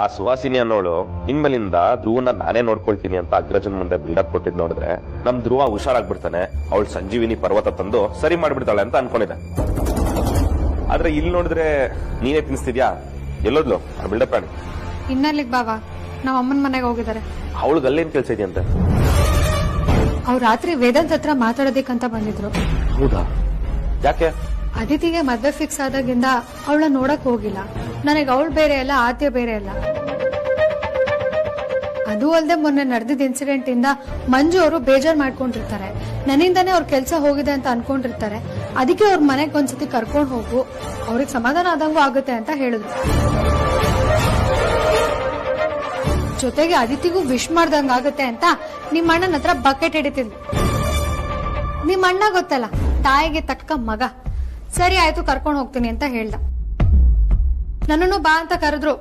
ಆ ಸುಹಾಸಿನಿ ಅನ್ನೋಳು ಇನ್ಮೇಲಿಂದ ಧ್ರುವನ ನಾನೇ ನೋಡ್ಕೊಳ್ತೀನಿ ಅಂತ ಅಗ್ರಜನ್ ಮುಂದೆ ಬಿಲ್ಡಪ್ ಕೊಟ್ಟಿದ್ ನೋಡಿದ್ರೆ ನಮ್ ಧ್ರುವ ಹುಷಾರಾಗ್ಬಿಡ್ತಾನೆ, ಅವಳು ಸಂಜೀವಿನಿ ಪರ್ವತ ತಂದು ಸರಿ ಮಾಡ್ಬಿಡ್ತಾಳೆ ಅಂತ ಅನ್ಕೊಂಡಿದ್ದೆ. ಆದ್ರೆ ಇಲ್ಲಿ ನೋಡಿದ್ರೆ ನೀನೇ ತಿನ್ಸ್ತಿದ್ಯಾ? ಎಲ್ಲೋದ್ಲು ಆ ಬಿಲ್ಡಪ್ ಪ್ರಾಣಿ? ಇನ್ನಲ್ಲಿಗ್ ಬಾವಾ, ನಾವ್ ಅಮ್ಮನ ಮನೆಗೆ ಹೋಗಿದ್ದಾರೆ. ಅವಳಿಗೆ ಅಲ್ಲೇನ್ ಕೆಲ್ಸ ಇದೆಯಂತೆ? ಅವ್ರು ರಾತ್ರಿ ವೇದಾಂತ್ ಹತ್ರ ಮಾತಾಡೋದಿಕ್ಕಂತ ಬಂದಿದ್ರು. ಹೌದಾ? ಯಾಕೆ? ಅದಿತಿಗೆ ಮದ್ವೆ ಫಿಕ್ಸ್ ಆದಾಗಿಂದ ಅವಳ ನೋಡಕ್ ಹೋಗಿಲ್ಲ. ನನಗೆ ಅವಳು ಬೇರೆ ಅಲ್ಲ, ಆದ್ಯ ಬೇರೆ ಅಲ್ಲ. ಅದು ಅಲ್ಲದೆ ಮೊನ್ನೆ ನಡೆದಿದ್ದ ಇನ್ಸಿಡೆಂಟ್ ಇಂದ ಮಂಜು ಅವರು ಬೇಜಾರ್ ಮಾಡ್ಕೊಂಡಿರ್ತಾರೆ. ನನ್ನಿಂದಾನೇ ಅವ್ರ ಕೆಲ್ಸ ಹೋಗಿದೆ ಅಂತ ಅನ್ಕೊಂಡಿರ್ತಾರೆ. ಅದಕ್ಕೆ ಅವ್ರ ಮನೆಗ್ ಒಂದ್ಸತಿ ಕರ್ಕೊಂಡ್ ಹೋಗು, ಅವ್ರಿಗೆ ಸಮಾಧಾನ ಆದಂಗೂ ಆಗುತ್ತೆ ಅಂತ ಹೇಳಿದ್ರು. ಜೊತೆಗೆ ಅದಿತಿಗೂ ವಿಶ್ ಮಾಡ್ದಂಗ ಆಗುತ್ತೆ ಅಂತ ನಿಮ್ಮ ಅಣ್ಣನ ಹತ್ರ ಬಕೆಟ್ ಹಿಡಿತಿದ್ಲು. ನಿಮ್ಮ ಅಣ್ಣ ಗೊತ್ತಲ್ಲ, ತಾಯಿಗೆ ತಕ್ಕ ಮಗ. ಸರಿ ಆಯ್ತು, ಕರ್ಕೊಂಡು ಹೋಗ್ತೀನಿ ಅಂತ ಹೇಳ್ದ. ನನ್ನನ್ನು ಬಾ ಅಂತ ಕರೆದ್ರು.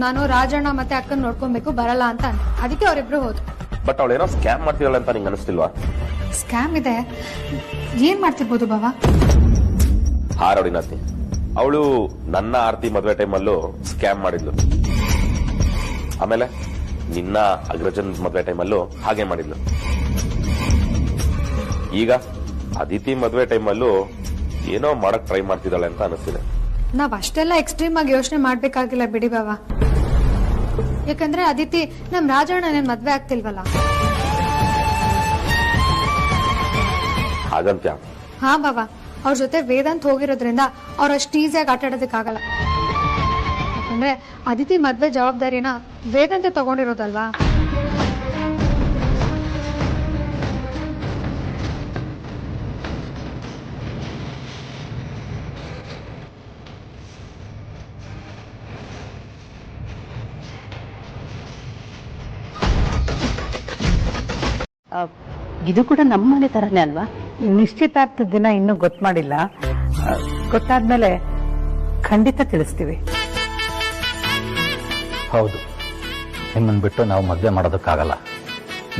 ನಾನು ರಾಜಣ್ಣ ಮತ್ತೆ ಅಕ್ಕನ್ ನೋಡ್ಕೊಬೇಕು, ಬರಲ್ಲ ಅಂತ ಅಂದೆ. ಅದಕ್ಕೆ ಅವರಿಬ್ರು ಹೋದ್ರು. ಬಟ್ ಅವಳೇನೋ ಸ್ಕ್ಯಾಮ್ ಮಾಡ್ತಿದ್ದಾಳೆ ಅಂತ ನಿಂಗೆ ಅನಿಸ್ತಿಲ್ವಾ? ಸ್ಕ್ಯಾಮ್ ಇದೆ, ಏನ್ ಮಾಡ್ತಿರ್ಬೋದು ಬಾವಾ? ಹಾರೋಡಿನತ್ನಿ ಅವಳು ನನ್ನ ಆರ್ತಿ ಮದ್ವೆ ಟೈಮಲ್ಲೂ ಸ್ಕ್ಯಾಮ್ ಮಾಡಿದ್ಲು. ಆಮೇಲೆ ನಿನ್ನ ಅಗ್ರಜನ್ ಮದ್ವೆ ಟೈಮಲ್ಲೂ ಹಾಗೆ ಮಾಡಿದ್ಲು. ಈಗ ಅದಿತಿ ಮದ್ವೆ ಟೈಮಲ್ಲೂ ಏನೋ ಮಾಡಕ್ ಟ್ರೈ ಮಾಡ್ತಿದ್ದಾಳೆ ಅಂತ ಅನಿಸ್ತಿದೆ. ನಾವ್ ಅಷ್ಟೆಲ್ಲ ಎಕ್ಸ್ಟ್ರೀಮ್ ಆಗಿ ಯೋಚನೆ ಮಾಡ್ಬೇಕಾಗಿಲ್ಲ ಬಿಡಿ ಬಾವಾ. ಯಾಕಂದ್ರೆ ಅದಿತಿ ನಮ್ ರಾಜಣ್ಣನೇನ್ ಮದ್ವೆ ಆಗ್ತಿಲ್ವಲ್ಲ. ಹಾಗಂತ್ಯ? ಹಾ ಬಾವಾ, ಅವ್ರ ಜೊತೆ ವೇದಾಂತ್ ಹೋಗಿರೋದ್ರಿಂದ ಅವ್ರ ಅಷ್ಟು ಈಸಿಯಾಗಿ ಆಟ ಆಡೋದಕ್ಕಾಗಲ್ಲ. ಯಾಕಂದ್ರೆ ಅದಿತಿ ಮದ್ವೆ ಜವಾಬ್ದಾರಿನ ವೇದಾಂತ ತಗೊಂಡಿರೋದಲ್ವಾ. ಇದು ಕೂಡ ನಮ್ಮ ಮನೆ ತರನೇ ಅಲ್ವಾ? ನಿಶ್ಚಿತಾರ್ಥ ದಿನ ಇನ್ನೂ ಗೊತ್ತು ಮಾಡಿಲ್ಲ. ಗೊತ್ತಾದ್ಮೇಲೆ ಖಂಡಿತ ತಿಳಿಸ್ತೀವಿ. ಹೌದು, ನಿಮ್ಮನ್ನು ಬಿಟ್ಟು ನಾವು ಮದುವೆ ಮಾಡೋದಕ್ಕಾಗಲ್ಲ.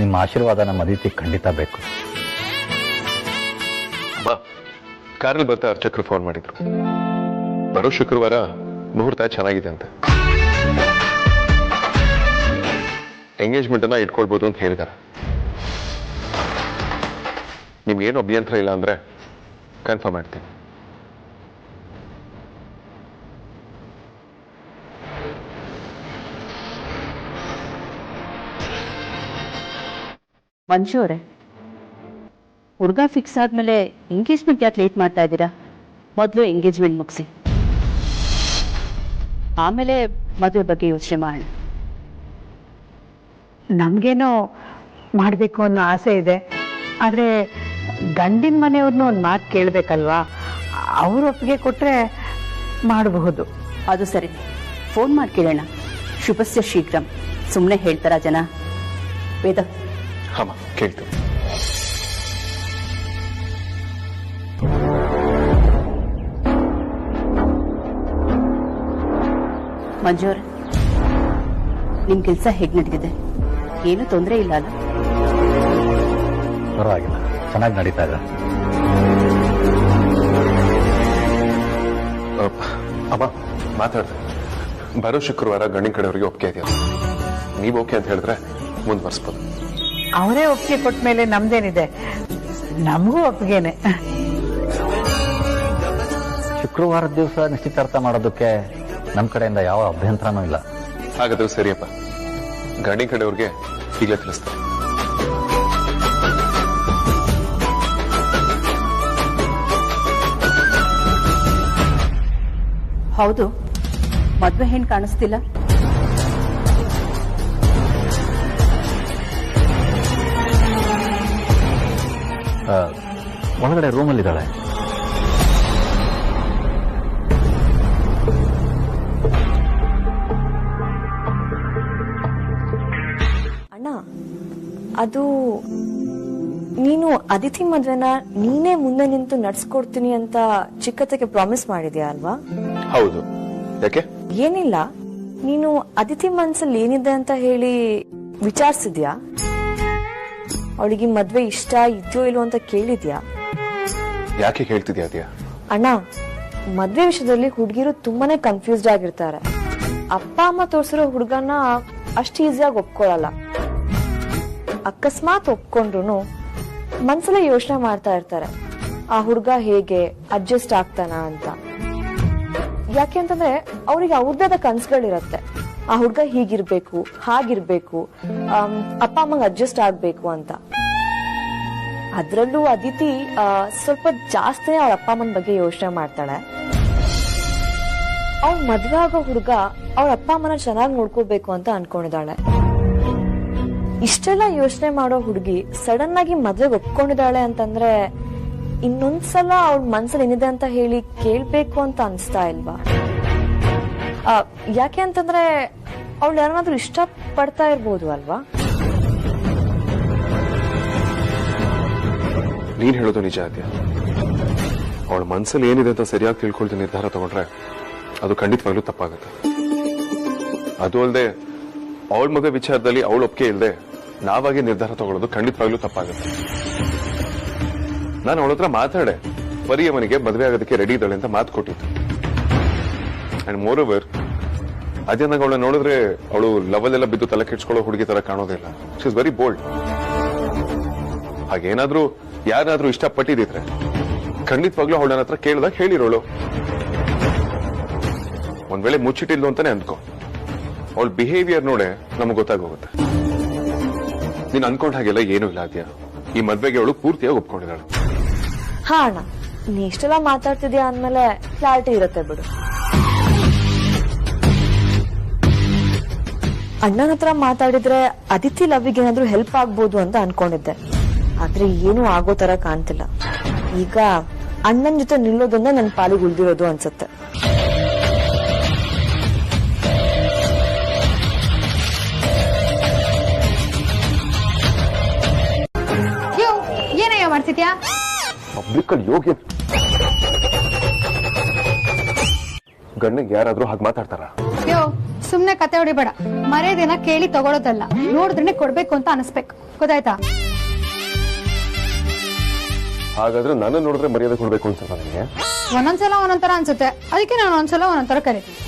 ನಿಮ್ಮ ಆಶೀರ್ವಾದ ನಮ್ಮ ಅದಿತಿ ಖಂಡಿತ ಬೇಕು. ಬಾ, ಕಾರಲ್ಲಿ ಬರ್ತಾ ಅರ್ಚಕರು ಫೋನ್ ಮಾಡಿದ್ರು. ಬರೋ ಶುಕ್ರವಾರ ಮುಹೂರ್ತ ಚೆನ್ನಾಗಿದೆ ಅಂತ, ಎಂಗೇಜ್ಮೆಂಟ್ ಅನ್ನ ಇಟ್ಕೊಳ್ಬೋದು ಅಂತ ಹೇಳಿದಾರೆ. ನಿಮ್ಗೇನು ಅಭ್ಯಂತರ ಇಲ್ಲ ಅಂದ್ರೆ ಕನ್ಫರ್ಮ್ ಮಾಡ್ತೀನಿ. ಮಂಜು ಅವರೇ, ಹುಡುಗ ಫಿಕ್ಸ್ ಆದ್ಮೇಲೆ ಎಂಗೇಜ್ಮೆಂಟ್ ಯಾಕೆ ಲೇಟ್ ಮಾಡ್ತಾ ಇದ್ದೀರಾ? ಮೊದಲು ಎಂಗೇಜ್ಮೆಂಟ್ ಮುಗಿಸಿ, ಆಮೇಲೆ ಮದುವೆ ಬಗ್ಗೆ ಯೋಚನೆ ಮಾಡೋಣ. ನಮ್ಗೇನೋ ಮಾಡಬೇಕು ಅನ್ನೋ ಆಸೆ ಇದೆ. ಆದ್ರೆ ಗಂಡಿನ ಮನೆಯವ್ರನ್ನ ಒಂದು ಮಾತು ಕೇಳಬೇಕಲ್ವಾ? ಅವ್ರ ಒಪ್ಪಿಗೆ ಕೊಟ್ರೆ ಮಾಡಬಹುದು. ಅದು ಸರಿ, ಫೋನ್ ಮಾಡಿ ಕೇಳೋಣ. ಶುಭಸ್ಯ ಶೀಘ್ರಂ. ಸುಮ್ಮನೆ ಹೇಳ್ತಾರ ಜನ? ವೇದ, ಹಾಂ ಕೇಳ್ತೀನಿ. ಮಂಜು ಅವ್ರೆ, ನಿಮ್ ಕೆಲಸ ಹೇಗ್ ನಡೀತಿದೆ? ಏನು ತೊಂದರೆ ಇಲ್ಲ ಅಲ್ಲ? ಪರವಾಗಿಲ್ಲ, ಚೆನ್ನಾಗಿ ನಡೀತಾ ಇದೆ. ಅಮ್ಮ ಮಾತಾಡ್ತೀನಿ. ಬರೋ ಶುಕ್ರವಾರ ಗಂಡಿನ ಕಡೆಯವರಿಗೆ ಒಪ್ಪಿಗೆ ಇದೆಯಲ್ಲ, ನೀವು ಓಕೆ ಅಂತ ಹೇಳಿದ್ರೆ ಮುಂದುವರಿಸ್ಬೋದು. ಅವರೇ ಒಪ್ಪಿಗೆ ಕೊಟ್ಟ ಮೇಲೆ ನಮ್ದೇನಿದೆ, ನಮಗೂ ಒಪ್ಪಿಗೆನೆ. ಶುಕ್ರವಾರದ ದಿವಸ ನಿಶ್ಚಿತಾರ್ಥ ಮಾಡೋದಕ್ಕೆ ನಮ್ಮ ಕಡೆಯಿಂದ ಯಾವ ಅಭ್ಯಂತರನೂ ಇಲ್ಲ. ಹಾಗಾದ್ರೆ ಸರಿಯಪ್ಪ, ಗಂಡಿನ ಕಡೆಯವ್ರಿಗೆ ಈಗಲೇ ತಿಳಿಸ್ತಾರೆ. ಹೌದು, ಮದ್ವೆ ಹೆಣ್ಣು ಕಾಣಿಸ್ತಿಲ್ಲ. ಒಳಗಡೆ ರೂಮಲ್ಲಿದ್ದಾಳೆ. ಅಣ್ಣ, ಅದು ನೀನು ಅದಿತಿ ಮದ್ವೆನ ನೀನೇ ಮುಂದೆ ನಿಂತು ನಡ್ಸ್ಕೊಡ್ತೀನಿ ಅಂತ ಚಿಕ್ಕತೆಗೆ ಪ್ರಾಮಿಸ್ ಮಾಡಿದ್ಯಾ ಅಲ್ವಾ? ಹೌದು. ಯಾಕೆ? ಏನಿಲ್ಲ, ನೀನು ಅದಿತಿ ಮನ್ಸಲ್ಲಿ ಏನಿದೆ ಅಂತ ಹೇಳಿ ವಿಚಾರಿಸಿದ್ಯಾ? ಅವಳಿಗೆ ಮದ್ವೆ ಇಷ್ಟ ಇದೆಯೋ ಇಲ್ವೋ ಅಂತ ಕೇಳಿದ್ಯಾ? ಯಾಕೆ ಹೇಳ್ತಿದ್ಯಾ ಅದ್ಯಾ? ಅಣ್ಣ, ಮದ್ವೆ ವಿಷಯದಲ್ಲಿ ಹುಡುಗಿರು ತುಂಬಾನೇ ಕನ್ಫ್ಯೂಸ್ಡ್ ಆಗಿರ್ತಾರೆ. ಅಪ್ಪ ಅಮ್ಮ ತೋರ್ಸಿರೋ ಹುಡುಗನ ಅಷ್ಟು ಈಸಿಯಾಗಿ ಒಪ್ಕೊಳ್ಳಲ್ಲ. ಅಕಸ್ಮಾತ್ ಒಪ್ಕೊಂಡ್ರು ಮನ್ಸಲ್ಲೇ ಯೋಚನೆ ಮಾಡ್ತಾ ಇರ್ತಾರೆ, ಆ ಹುಡುಗ ಹೇಗೆ ಅಡ್ಜಸ್ಟ್ ಆಗ್ತಾನ ಅಂತ. ಯಾಕೆ ಅಂತಂದ್ರೆ ಅವ್ರಿಗೆ ಅವ್ರದ್ದಾದ ಕನ್ಸುಗಳಿರತ್ತೆ, ಆ ಹುಡುಗ ಹೀಗಿರ್ಬೇಕು, ಹಾಗಿರ್ಬೇಕು, ಅಪ್ಪ ಅಮ್ಮಂಗ್ ಅಡ್ಜಸ್ಟ್ ಆಗ್ಬೇಕು ಅಂತ. ಅದ್ರಲ್ಲೂ ಅದಿತಿ ಸ್ವಲ್ಪ ಜಾಸ್ತಿನೇ ಅವ್ರ ಅಪ್ಪ ಅಮ್ಮನ ಬಗ್ಗೆ ಯೋಚನೆ ಮಾಡ್ತಾಳೆ. ಅವ್ಳ ಮದ್ವೆ ಆಗೋ ಹುಡುಗ ಅವ್ರ ಅಪ್ಪ ಅಮ್ಮನ ಚೆನ್ನಾಗಿ ನೋಡ್ಕೋಬೇಕು ಅಂತ ಅನ್ಕೊಂಡಿದ್ದಾಳೆ. ಇಷ್ಟೆಲ್ಲ ಯೋಚನೆ ಮಾಡೋ ಹುಡುಗಿ ಸಡನ್ ಆಗಿ ಮದ್ವೆಗೆ ಒಪ್ಕೊಂಡಿದ್ದಾಳೆ ಅಂತಂದ್ರೆ ಇನ್ನೊಂದ್ಸಲ ಅವಳ ಮನ್ಸಲ್ಲಿ ಏನಿದೆ ಅಂತ ಹೇಳಿ ಕೇಳ್ಬೇಕು ಅಂತ ಅನ್ಸ್ತಾ ಇಲ್ವಾ? ಯಾಕೆ ಅಂತಂದ್ರೆ ಅವಳು ಯಾರನ್ನಾದ್ರೂ ಇಷ್ಟ ಪಡ್ತಾ ಇರ್ಬೋದು ಅಲ್ವಾ? ನೀನ್ ಹೇಳೋದು ನಿಜ ಆದ್ಯ. ಅವಳ ಮನ್ಸಲ್ಲಿ ಏನಿದೆ ಅಂತ ಸರಿಯಾಗಿ ತಿಳ್ಕೊಳ್ತೀನಿ ನಿರ್ಧಾರ ತಗೊಂಡ್ರೆ ಅದು ಖಂಡಿತವಾಗ್ಲೂ ತಪ್ಪಾಗುತ್ತೆ. ಅದು ಅಲ್ಲದೆ ಅವಳ ಮಗ ವಿಚಾರದಲ್ಲಿ ಅವಳ ಒಪ್ಪಿಗೆ ಇಲ್ಲದೆ ನಾವಾಗಿ ನಿರ್ಧಾರ ತಗೊಳ್ಳೋದು ಖಂಡಿತವಾಗ್ಲೂ ತಪ್ಪಾಗುತ್ತೆ. ನಾನು ಅವಳ ಹತ್ರ ಮಾತಾಡೆ ಪರಿಯ ಮನೆಗೆ ಮದುವೆ ಆಗೋದಕ್ಕೆ ರೆಡಿ ಇದ್ದಾಳೆ ಅಂತ ಮಾತು ಕೊಟ್ಟಿದ್ದು. ಅಂಡ್ ಮೋರ್ ಓವರ್ ಅದೇನಾಗ ಅವಳ ನೋಡಿದ್ರೆ ಅವಳು ಲವಲ್ ಎಲ್ಲ ಬಿದ್ದು ತಲೆ ಕೆಡ್ಸ್ಕೊಳ್ಳೋ ಹುಡುಗಿ ತರ ಕಾಣೋದಿಲ್ಲ. She is very bold. ಹಾಗೇನಾದ್ರೂ ಯಾರಾದ್ರೂ ಇಷ್ಟಪಟ್ಟಿದ್ರೆ ಖಂಡಿತವಾಗ್ಲೂ ಅವಳ ನನ್ನ ಹತ್ರ ಕೇಳಿದಾಗ ಹೇಳಿರೋಳು. ಒಂದ್ ವೇಳೆ ಮುಚ್ಚಿಟ್ಟಿಲ್ಲು ಅಂತಾನೆ ಅಂದ್ಕೊ, ಅವಳ ಬಿಹೇವಿಯರ್ ನೋಡೆ ನಮಗ್ ಗೊತ್ತಾಗೋಗುತ್ತೆ. ನೀನ್ ಅನ್ಕೊಂಡ ಹಾಗೆಲ್ಲ ಏನೂ ಇಲ್ಲ ಅದ್ಯಾ. ಈ ಮದ್ವೆಗೆ ಅವಳು ಪೂರ್ತಿಯಾಗಿ ಒಪ್ಕೊಂಡಿದ್ದಾಳೆ. ಹಾ ಅಣ್ಣ, ನೀ ಇಷ್ಟೆಲ್ಲ ಮಾತಾಡ್ತಿದ್ಯಾ ಅಂದ್ಮೇಲೆ ಕ್ಲಾರಿಟಿ ಇರುತ್ತೆ ಬಿಡು. ಅಣ್ಣನ ಹತ್ರ ಮಾತಾಡಿದ್ರೆ ಅದಿತಿ ಲವ್ವಿಗೆ ಏನಾದ್ರೂ ಹೆಲ್ಪ್ ಆಗ್ಬೋದು ಅಂತ ಅನ್ಕೊಂಡಿದ್ದೆ. ಆದ್ರೆ ಏನೂ ಆಗೋ ತರ ಕಾಣ್ತಿಲ್ಲ. ಈಗ ಅಣ್ಣನ ಜೊತೆ ನಿಲ್ಲೋದನ್ನ ನನ್ನ ಪಾಲಿಗೆ ಉಳಿದಿರೋದು ಅನ್ಸುತ್ತೆ. ಏನಯ್ಯ ಮಾಡ್ತಿದ್ಯಾ? ಪಬ್ಲಿಕ್ ಅಲ್ಲಿ ಯೋಗ್ಯ ಗಣ್ಣಿಗೆ ಯಾರಾದ್ರೂ ಹಾಗೆ ಮಾತಾಡ್ತಾರ? ಯೋ ಸುಮ್ನೆ ಕತೆ ಹೊಡಿಬೇಡ. ಮರ್ಯಾದೆನ ಕೇಳಿ ತಗೊಳೋದಲ್ಲ, ನೋಡಿದ್ರೆ ಕೊಡ್ಬೇಕು ಅಂತ ಅನಿಸ್ಬೇಕು. ಗೊತ್ತಾಯ್ತಾ? ಹಾಗಾದ್ರೆ ನಾನು ನೋಡಿದ್ರೆ ಮರ್ಯಾದೆ ಕೊಡ್ಬೇಕು ಅನ್ಸುತ್ತ ನನಗೆ. ಒಂದೊಂದ್ಸಲ ಒಂದೊಂದರ ಅನ್ಸುತ್ತೆ, ಅದಕ್ಕೆ ನಾನು ಒಂದ್ಸಲ ಒಂದೊಂದರ ಕರಿತೀನಿ.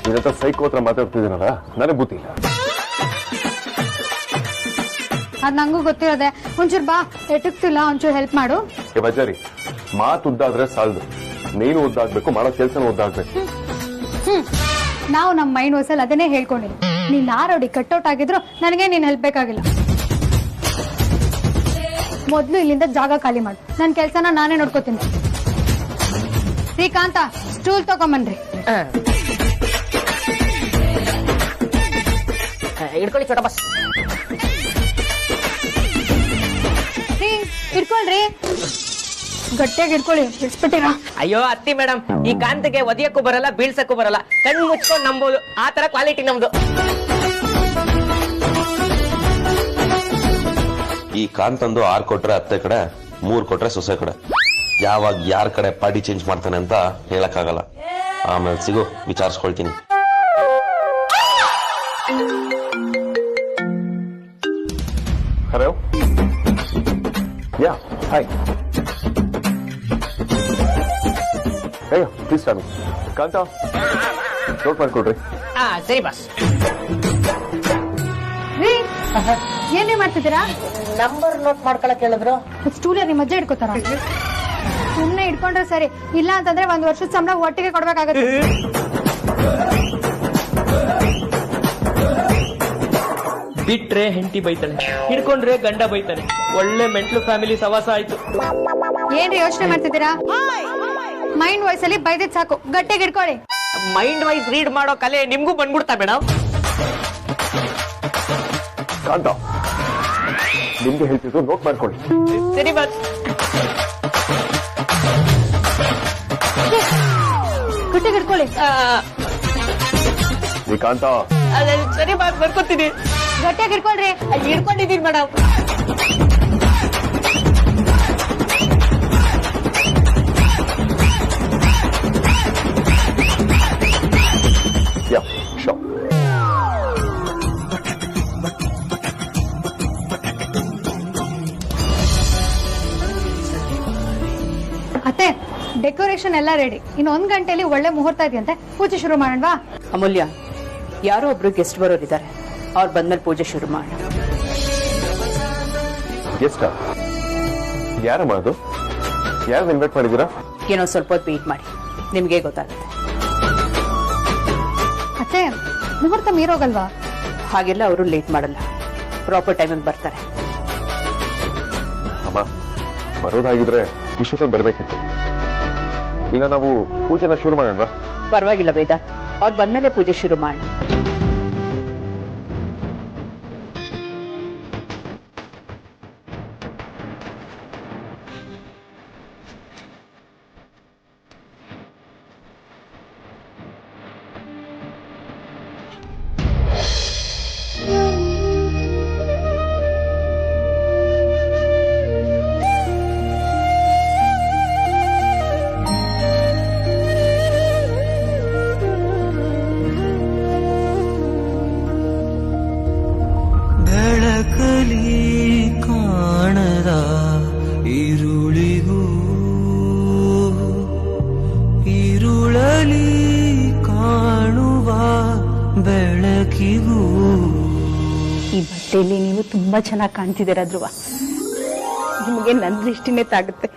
ನಿನ್ನ ಸೈಕೋ ಹತ್ರ ಮಾತಾಡ್ತಿದ್ದೀನಲ್ಲ, ನನಗೆ ಬುದ್ಧಿ ಇಲ್ಲ. ಅದ್ ನಂಗೂ ಗೊತ್ತಿರೋದೆ. ಒಂಚೂರು ಬಾ, ಎಟಕ್ತಿಲ್ಲ, ಒಂಚೂರು ಹೆಲ್ಪ್ ಮಾಡು. ಬಜಾರಿ ಮಾತು ಉದ್ದಾದ್ರೆ ಸಾಲದು, ನೀನು ಉದ್ದಾಗ್ಬೇಕು, ಮಾಡೋ ಕೆಲ್ಸನೂ ಉದ್ದಾಗ್ಬೇಕು. ನಾವು ನಮ್ಮ ಮೈಂಡ್ ವಾಯ್ಸಲ್ಲಿ ಅದನ್ನೇ ಹೇಳ್ಕೊಂಡಿದ್ವಿ. ನೀನ್ ಆರೋಡಿ ಕಟ್ಔಟ್ ಆಗಿದ್ರು ನನಗೆ ನೀನ್ ಹೆಲ್ಪ್ ಬೇಕಾಗಿಲ್ಲ. ಮೊದ್ಲು ಇಲ್ಲಿಂದ ಜಾಗ ಖಾಲಿ ಮಾಡು, ನನ್ ಕೆಲ್ಸನ ನಾನೇ ನೋಡ್ಕೋತೀನಿ. ಶ್ರೀಕಾಂತ, ಸ್ಟೂಲ್ ತಗೊಂಬನ್ರಿ. ಇಡ್ಕೊಳ್ಳಿ ಚೋಟ ಬಸ್. ಇಟ್ಕೊಳ್ರಿ, ಗಟ್ಟಿಯಾಗಿ ಇಟ್ಕೊಳ್ಳಿ, ಬಿಡ್ಸ್ಬಿಟ್ಟಿರ. ಅಯ್ಯೋ ಅತ್ತಿ ಮೇಡಮ್, ಈ ಕಾಂತಿಗೆ ಒದಿಯಕ್ಕೂ ಬರಲ್ಲ, ಬೀಳ್ಸಕ್ಕೂ ಬರಲ್ಲ, ಕಣ್ಣು ಮುಚ್ಕೊಂಡು ನಂಬೋದು. ಆ ತರ ಕ್ವಾಲಿಟಿ ನಮ್ದು. ಈ ಕಾಂತಂದು 6 ಕೊಟ್ರೆ ಅತ್ತೆ ಕಡೆ, 3 ಕೊಟ್ರೆ ಸೊಸೆ ಕಡೆ. ಯಾವಾಗ ಯಾರ ಕಡೆ ಪಾರ್ಟಿ ಚೇಂಜ್ ಮಾಡ್ತಾನೆ ಅಂತ ಹೇಳಕ್ಕಾಗಲ್ಲ. ಆಮೇಲೆ ಸಿಗು, ವಿಚಾರಿಸ್ಕೊಳ್ತೀನಿ. Hello, yeah hi. ಅಯ್ಯೋ ಪ್ಲೀಸ್ ಸ್ವಾಮಿ. ಕಾಂತ ನೋಟ್ ಮಾಡ್ಕೊಡ್ರಿ. ಸರಿ ಬಸ್. ಏನೇ ಮಾಡ್ತಿದ್ದೀರಾ? ನಂಬರ್ ನೋಟ್ ಮಾಡ್ಕೊಳಕ್ ಹೇಳಿದ್ರು. ಸ್ಟೂಲ್ ನಿಮ್ಮ ಅಜ್ಜ ಹಿಡ್ಕೋತಾರ? ಸುಮ್ನೆ ಇಟ್ಕೊಂಡ್ರೆ ಸರಿ, ಇಲ್ಲ ಅಂತಂದ್ರೆ 1 ವರ್ಷದ ಸಂಬಳ ಒಟ್ಟಿಗೆ ಕೊಡ್ಬೇಕಾಗತ್ತೆ. ಬಿಟ್ರೆ ಹೆಂಡತಿ ಬೈತಾನೆ, ಹಿಡ್ಕೊಂಡ್ರೆ ಗಂಡ ಬೈತಾನೆ. ಒಳ್ಳೆ ಮೆಂಟ್ಲು ಫ್ಯಾಮಿಲಿ ಸವಾಸ ಆಯ್ತು. ಏನ್ರಿ ಯೋಚನೆ ಮಾಡ್ತಿದ್ದೀರಾ? ಮೈಂಡ್ ವಾಯ್ಸ್ ಅಲ್ಲಿ ಬೈದಿದ್ ಸಾಕು, ಗಟ್ಟಿಗೆ ಇಟ್ಕೊಳ್ಳಿ. ಮೈಂಡ್ ವೈಸ್ ರೀಡ್ ಮಾಡೋ ಕಲೆ ನಿಮ್ಗೂ ಬಂದ್ಬಿಡ್ತಾ ಮೇಡಮ್? ಕಾಂತ, ನಿಮ್ಗೆ ಹೇಳ್ತಿದ್ದು ನೋಟ್ ಮಾಡ್ಕೊಳ್ಳಿ. ಸರಿ ಬಸ್. ಗಟ್ಟಿಗೆ ಇಟ್ಕೊಳ್ಳಿ. ಕಾಂತ, ಸರಿ ಬಸ್, ಬರ್ಕೊತೀನಿ. ಗಟ್ಟಿಯಾಗಿ ಇಟ್ಕೊಳ್ರಿ. ಹಿಡ್ಕೊಂಡಿದ್ದೀನಿ ಮೇಡಮ್. ಯಾ ಶೋ. ಅತ್ತೆ, ಡೆಕೋರೇಷನ್ ಎಲ್ಲ ರೆಡಿ. ಇನ್ನು 1 ಗಂಟೆಲಿ ಒಳ್ಳೆ ಮುಹೂರ್ತ ಇದೆಯಂತೆ, ಪೂಜೆ ಶುರು ಮಾಡೋಣವಾ? ಅಮೂಲ್ಯ, ಯಾರೋ ಒಬ್ರು ಗೆಸ್ಟ್ ಬರೋರಿದ್ದಾರೆ, ಅವ್ರು ಬಂದ್ಮೇಲೆ ಪೂಜೆ ಶುರು ಮಾಡಿ. ಗೆಸ್ಟ್ ಯಾರಮ್ಮ ಅದು? ಯಾರು ಇನ್ವೈಟ್ ಮಾಡಿದ್ದೀರಾ? ಏನೋ ಸ್ವಲ್ಪ ಹೊತ್ತು ವೇಟ್ ಮಾಡಿ, ನಿಮ್ಗೆ ಗೊತ್ತಾಗುತ್ತೆ. ಅತ್ತೆ, ಮುಹೂರ್ತ ಮೀರೋಗಲ್ವಾ? ಹಾಗೆಲ್ಲ ಅವರು ಲೇಟ್ ಮಾಡಲ್ಲ, ಪ್ರಾಪರ್ ಟೈಮಿಗೆ ಬರ್ತಾರೆ. ಅಮ್ಮ, ಬರೋದಾಗಿದ್ರೆ ಇಷ್ಟೊತ್ತಲ್ಲಿ ಬರ್ಬೇಕಿತ್ತು. ಈಗ ನಾವು ಪೂಜೆನ ಶುರು ಮಾಡೋಣ. ಪರವಾಗಿಲ್ಲ ವೇದ, ಅವ್ರು ಬಂದ್ಮೇಲೆ ಪೂಜೆ ಶುರು ಮಾಡಿ. ಬೆಳಕಲಿ ಕಾಣದ ಈರುಳಿಗೂ ಈರುಳಲಿ ಕಾಣುವ ಬೆಳಕಿಗೂ. ಈ ಬಟ್ಟೆಯಲ್ಲಿ ನೀವು ತುಂಬಾ ಚೆನ್ನಾಗಿ ಕಾಣ್ತಿದ್ದೀರ ಧ್ರುವ. ನಿಮಗೆ ನನ್ನ ದೃಷ್ಟಿನೇ ತಾಗುತ್ತೆ.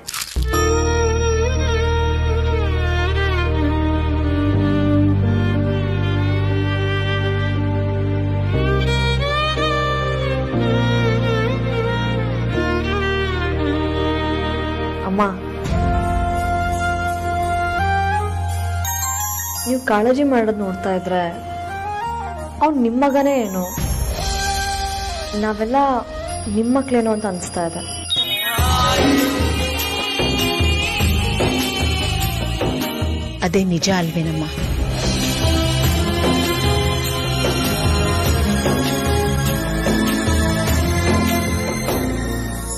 ಅಮ್ಮ, ನೀವು ಕಾಳಜಿ ಮಾಡೋದು ನೋಡ್ತಾ ಇದ್ರೆ ಅವ್ನು ನಿಮ್ಮ ಮಗನೇ ಏನೋ, ನಾವೆಲ್ಲ ನಿಮ್ಮ ಮಕ್ಳೇನೋ ಅಂತ ಅನಿಸ್ತಾ ಇದೆ. ಅದೇ ನಿಜ ಅಲ್ವೇನಮ್ಮ?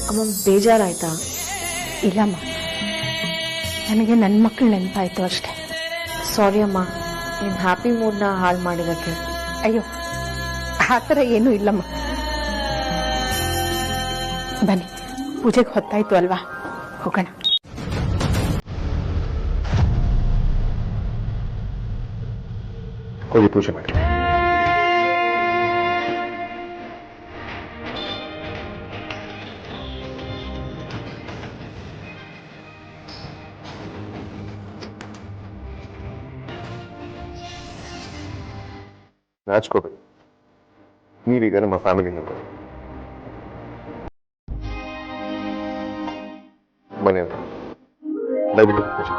ಅಮ್ಮ, ಬೇಜಾರಾಯ್ತಾ? ಇಲ್ಲಮ್ಮ, ನನಗೆ ನನ್ನ ಮಕ್ಕಳು ನೆನಪಾಯ್ತು ಅಷ್ಟೇ. ಸಾರಿ ಅಮ್ಮ, ನಿಮ್ಮ ಹ್ಯಾಪಿ ಮೂಡ್ನ ಹಾಳು ಮಾಡಿದಕ್ಕೆ. ಅಯ್ಯೋ, ಆ ಥರ ಏನೂ ಇಲ್ಲಮ್ಮ. ಬನ್ನಿ, ಪೂಜೆಗೆ ಹೊತ್ತಾಯ್ತು ಅಲ್ವಾ, ಹೋಗೋಣ. ಹೋಗಿ ಪೂಜೆ ಮಾಡಿ. ನಾಚ್ಕೋಬೇಡಿ, ನೀವೀಗ ನಮ್ಮ ಫ್ಯಾಮಿಲಿ ಮೆಂಬರ್. ಬನ್ನಿ, ದಯವಿಟ್ಟು ಪೂಜೆ.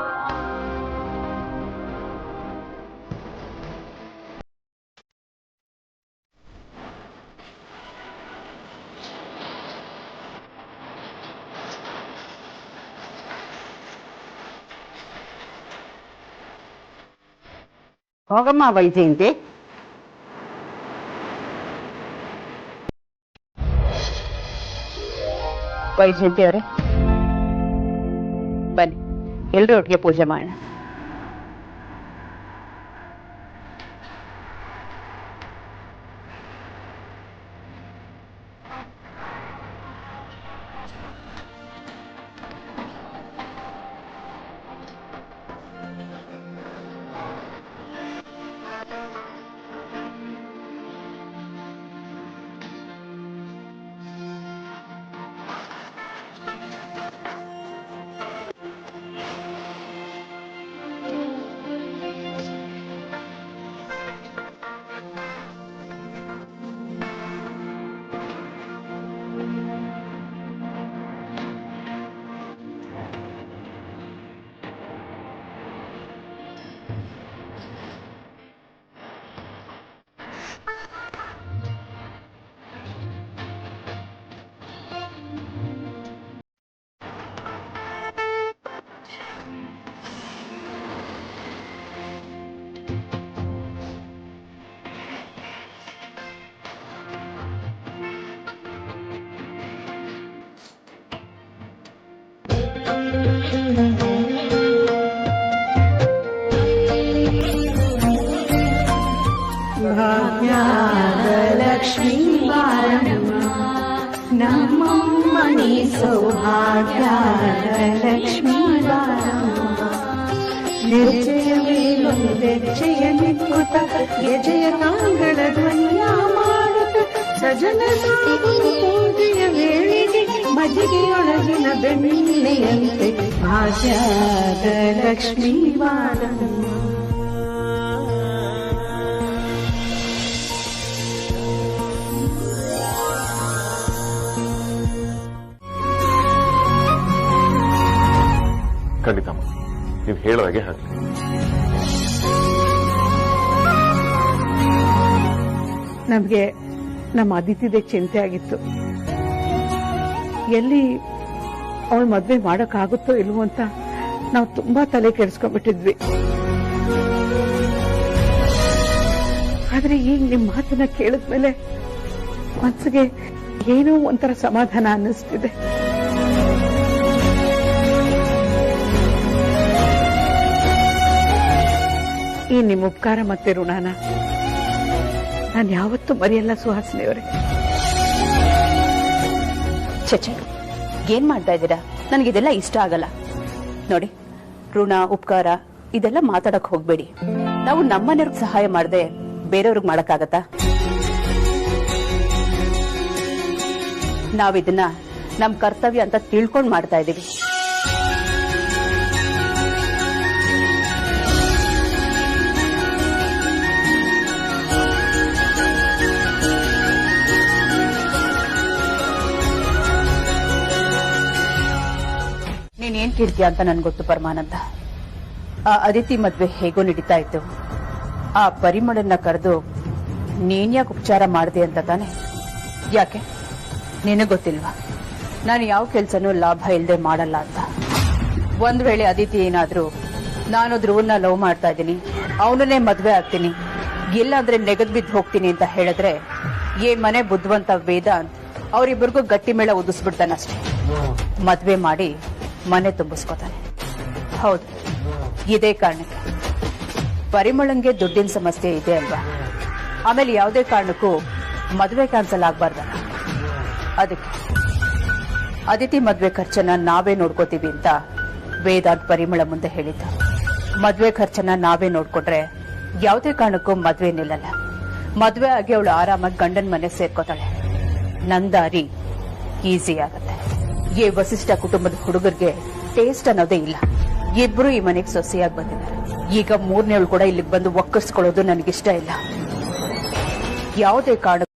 ಹೋಗಮ್ಮ ವೈಜಯಂತಿ. ವೈಜಯಂತಿ ಅವರೇ ಬನ್ನಿ, ಎಲ್ಲರೂ ಒಟ್ಟಿಗೆ ಪೂಜೆ ಮಾಡೋಣ. ಭಾಗ್ಯದ ಲಕ್ಷ್ಮೀ ಬಾರಮ್ಮ, ನಮ್ಮಮ್ಮನಿ ಸೌಭಾಗ್ಯದ ಲಕ್ಷ್ಮೀ ಬಾರಮ್ಮ, ಹೆಜ್ಜೆಯ ಮೇಲೊಂದೆಜ್ಜೆಯ ನಿಕ್ಕುತ್ತ ಗೆಜೆಯ ಕಾಂಗಳ ಧ್ವನಿಯ ಮಾಡುತ್ತ ಸಜನ ಪೂಜೆಯ ವೇಳೆಗೆ ಮಜ್ಜಿಗೆಯೊಳಗಿನ ಬೆಣ್ಣೆಯಂತೆ ಭಾಗ್ಯದ ಲಕ್ಷ್ಮೀ ಬಾರಮ್ಮ. ಖಂಡಿತ ನೀವು ಹೇಳೋದಾಗೆ ಹಾಗೆ. ನಮ್ಗೆ ನಮ್ಮ ಅದಿತಿದೆ ಚಿಂತೆ ಆಗಿತ್ತು. ಎಲ್ಲಿ ಅವಳು ಮದ್ವೆ ಮಾಡಕ್ಕಾಗುತ್ತೋ ಇಲ್ವೋ ಅಂತ ನಾವು ತುಂಬಾ ತಲೆ ಕೆಡಿಸ್ಕೊಂಡ್ಬಿಟ್ಟಿದ್ವಿ. ಆದ್ರೆ ಈಗ ನಿಮ್ ಮಾತನ್ನ ಕೇಳಿದ್ಮೇಲೆ ಮನ್ಸಿಗೆ ಏನೋ ಒಂಥರ ಸಮಾಧಾನ ಅನ್ನಿಸ್ತಿದೆ. ಈ ನಿಮ್ಮ ಉಪಕಾರ ಮತ್ತೆ ಋಣಾನ ನಾನು ಯಾವತ್ತೂ ಮರೆಯಲ್ಲ ಸುಹಾಸಿನಿಯವರೇ. ಚಚೆ ಏನ್ ಮಾಡ್ತಾ ಇದ್ದೀರಾ? ನನಗಿದೆಲ್ಲ ಇಷ್ಟ ಆಗಲ್ಲ. ನೋಡಿ, ಋಣ ಉಪಕಾರ ಇದೆಲ್ಲ ಮಾತಾಡಕ್ ಹೋಗ್ಬೇಡಿ. ನಾವು ನಮ್ಮನೆಯವ್ರಿಗೆ ಸಹಾಯ ಮಾಡದೆ ಬೇರೆಯವ್ರಿಗೆ ಮಾಡಕ್ಕಾಗತ್ತಾ? ನಾವಿದನ್ನ ನಮ್ ಕರ್ತವ್ಯ ಅಂತ ತಿಳ್ಕೊಂಡ್ ಮಾಡ್ತಾ ಇದೀವಿ. ನೀನೇನ್ ಕೇಳ್ತೀಯ ಅಂತ ನನ್ಗೆ ಗೊತ್ತು ಪರಮಾನಂದ. ಆ ಅದಿತಿ ಮದ್ವೆ ಹೇಗೋ ನಡೀತಾ ಇತ್ತು. ಆ ಪರಿಮಳನ್ನ ಕರೆದು ನೀನ್ ಯಾಕೆ ಉಪಚಾರ ಮಾಡಿದೆ ಅಂತ ತಾನೆ? ಯಾಕೆ ನಿನಗ್ ಗೊತ್ತಿಲ್ವಾ ನಾನು ಯಾವ ಕೆಲ್ಸನೂ ಲಾಭ ಇಲ್ಲದೆ ಮಾಡಲ್ಲ ಅಂತ? ಒಂದ್ ವೇಳೆ ಅದಿತಿ ಏನಾದ್ರೂ ನಾನು ಧ್ರುವನ್ನ ಲವ್ ಮಾಡ್ತಾ ಇದ್ದೀನಿ, ಅವನನ್ನೇ ಮದ್ವೆ ಆಗ್ತೀನಿ, ಇಲ್ಲ ಅಂದ್ರೆ ನೆಗದ್ ಬಿದ್ದು ಹೋಗ್ತೀನಿ ಅಂತ ಹೇಳಿದ್ರೆ ಏ ಮನೆ ಬುದ್ಧಿವಂತ ವೇದಾಂತ್ ಅವರಿಬ್ಬರಿಗೂ ಗಟ್ಟಿ ಮೇಳ ಉದಿಸ್ಬಿಡ್ತಾನಷ್ಟೇ. ಮದ್ವೆ ಮಾಡಿ ಮನೆ ತುಂಬಿಸ್ಕೋತಾನೆ. ಹೌದು, ಇದೇ ಕಾರಣಕ್ಕೆ ಪರಿಮಳಂಗೆ ದುಡ್ಡಿನ ಸಮಸ್ಯೆ ಇದೆ ಅಲ್ವಾ? ಆಮೇಲೆ ಯಾವುದೇ ಕಾರಣಕ್ಕೂ ಮದ್ವೆ ಕ್ಯಾನ್ಸಲ್ ಆಗ್ಬಾರ್ದಲ್ಲ. ಅದಕ್ಕೆ ಅದಿತಿ ಮದ್ವೆ ಖರ್ಚನ್ನ ನಾವೇ ನೋಡ್ಕೋತೀವಿ ಅಂತ ವೇದಾಂತ್ ಪರಿಮಳ ಮುಂದೆ ಹೇಳಿದ್ದ. ಮದ್ವೆ ಖರ್ಚನ್ನ ನಾವೇ ನೋಡ್ಕೊಟ್ರೆ ಯಾವುದೇ ಕಾರಣಕ್ಕೂ ಮದ್ವೆ ನಿಲ್ಲಲ್ಲ. ಮದ್ವೆ ಆಗಿ ಅವಳು ಆರಾಮಾಗಿ ಗಂಡನ ಮನೆ ಸೇರ್ಕೋತಾಳೆ. ನಂದಾರಿ ಈಸಿ ಆಗತ್ತೆ. ಈ ವಸಿಷ್ಠ ಕುಟುಂಬದ ಹುಡುಗರಿಗೆ ಟೇಸ್ಟ್ ಅನ್ನೋದೇ ಇಲ್ಲ. ಇಬ್ರು ಈ ಮನೆಗೆ ಸೊಸೆಯಾಗಿ ಬಂದಿದ್ದಾರೆ. ಈಗ ಮೂರನೇವಳು ಕೂಡ ಇಲ್ಲಿಗೆ ಬಂದು ಒಕ್ಕರ್ಸ್ಕೊಳ್ಳೋದು ನನಗಿಷ್ಟ ಇಲ್ಲ. ಯಾವುದೇ ಕಾರಣ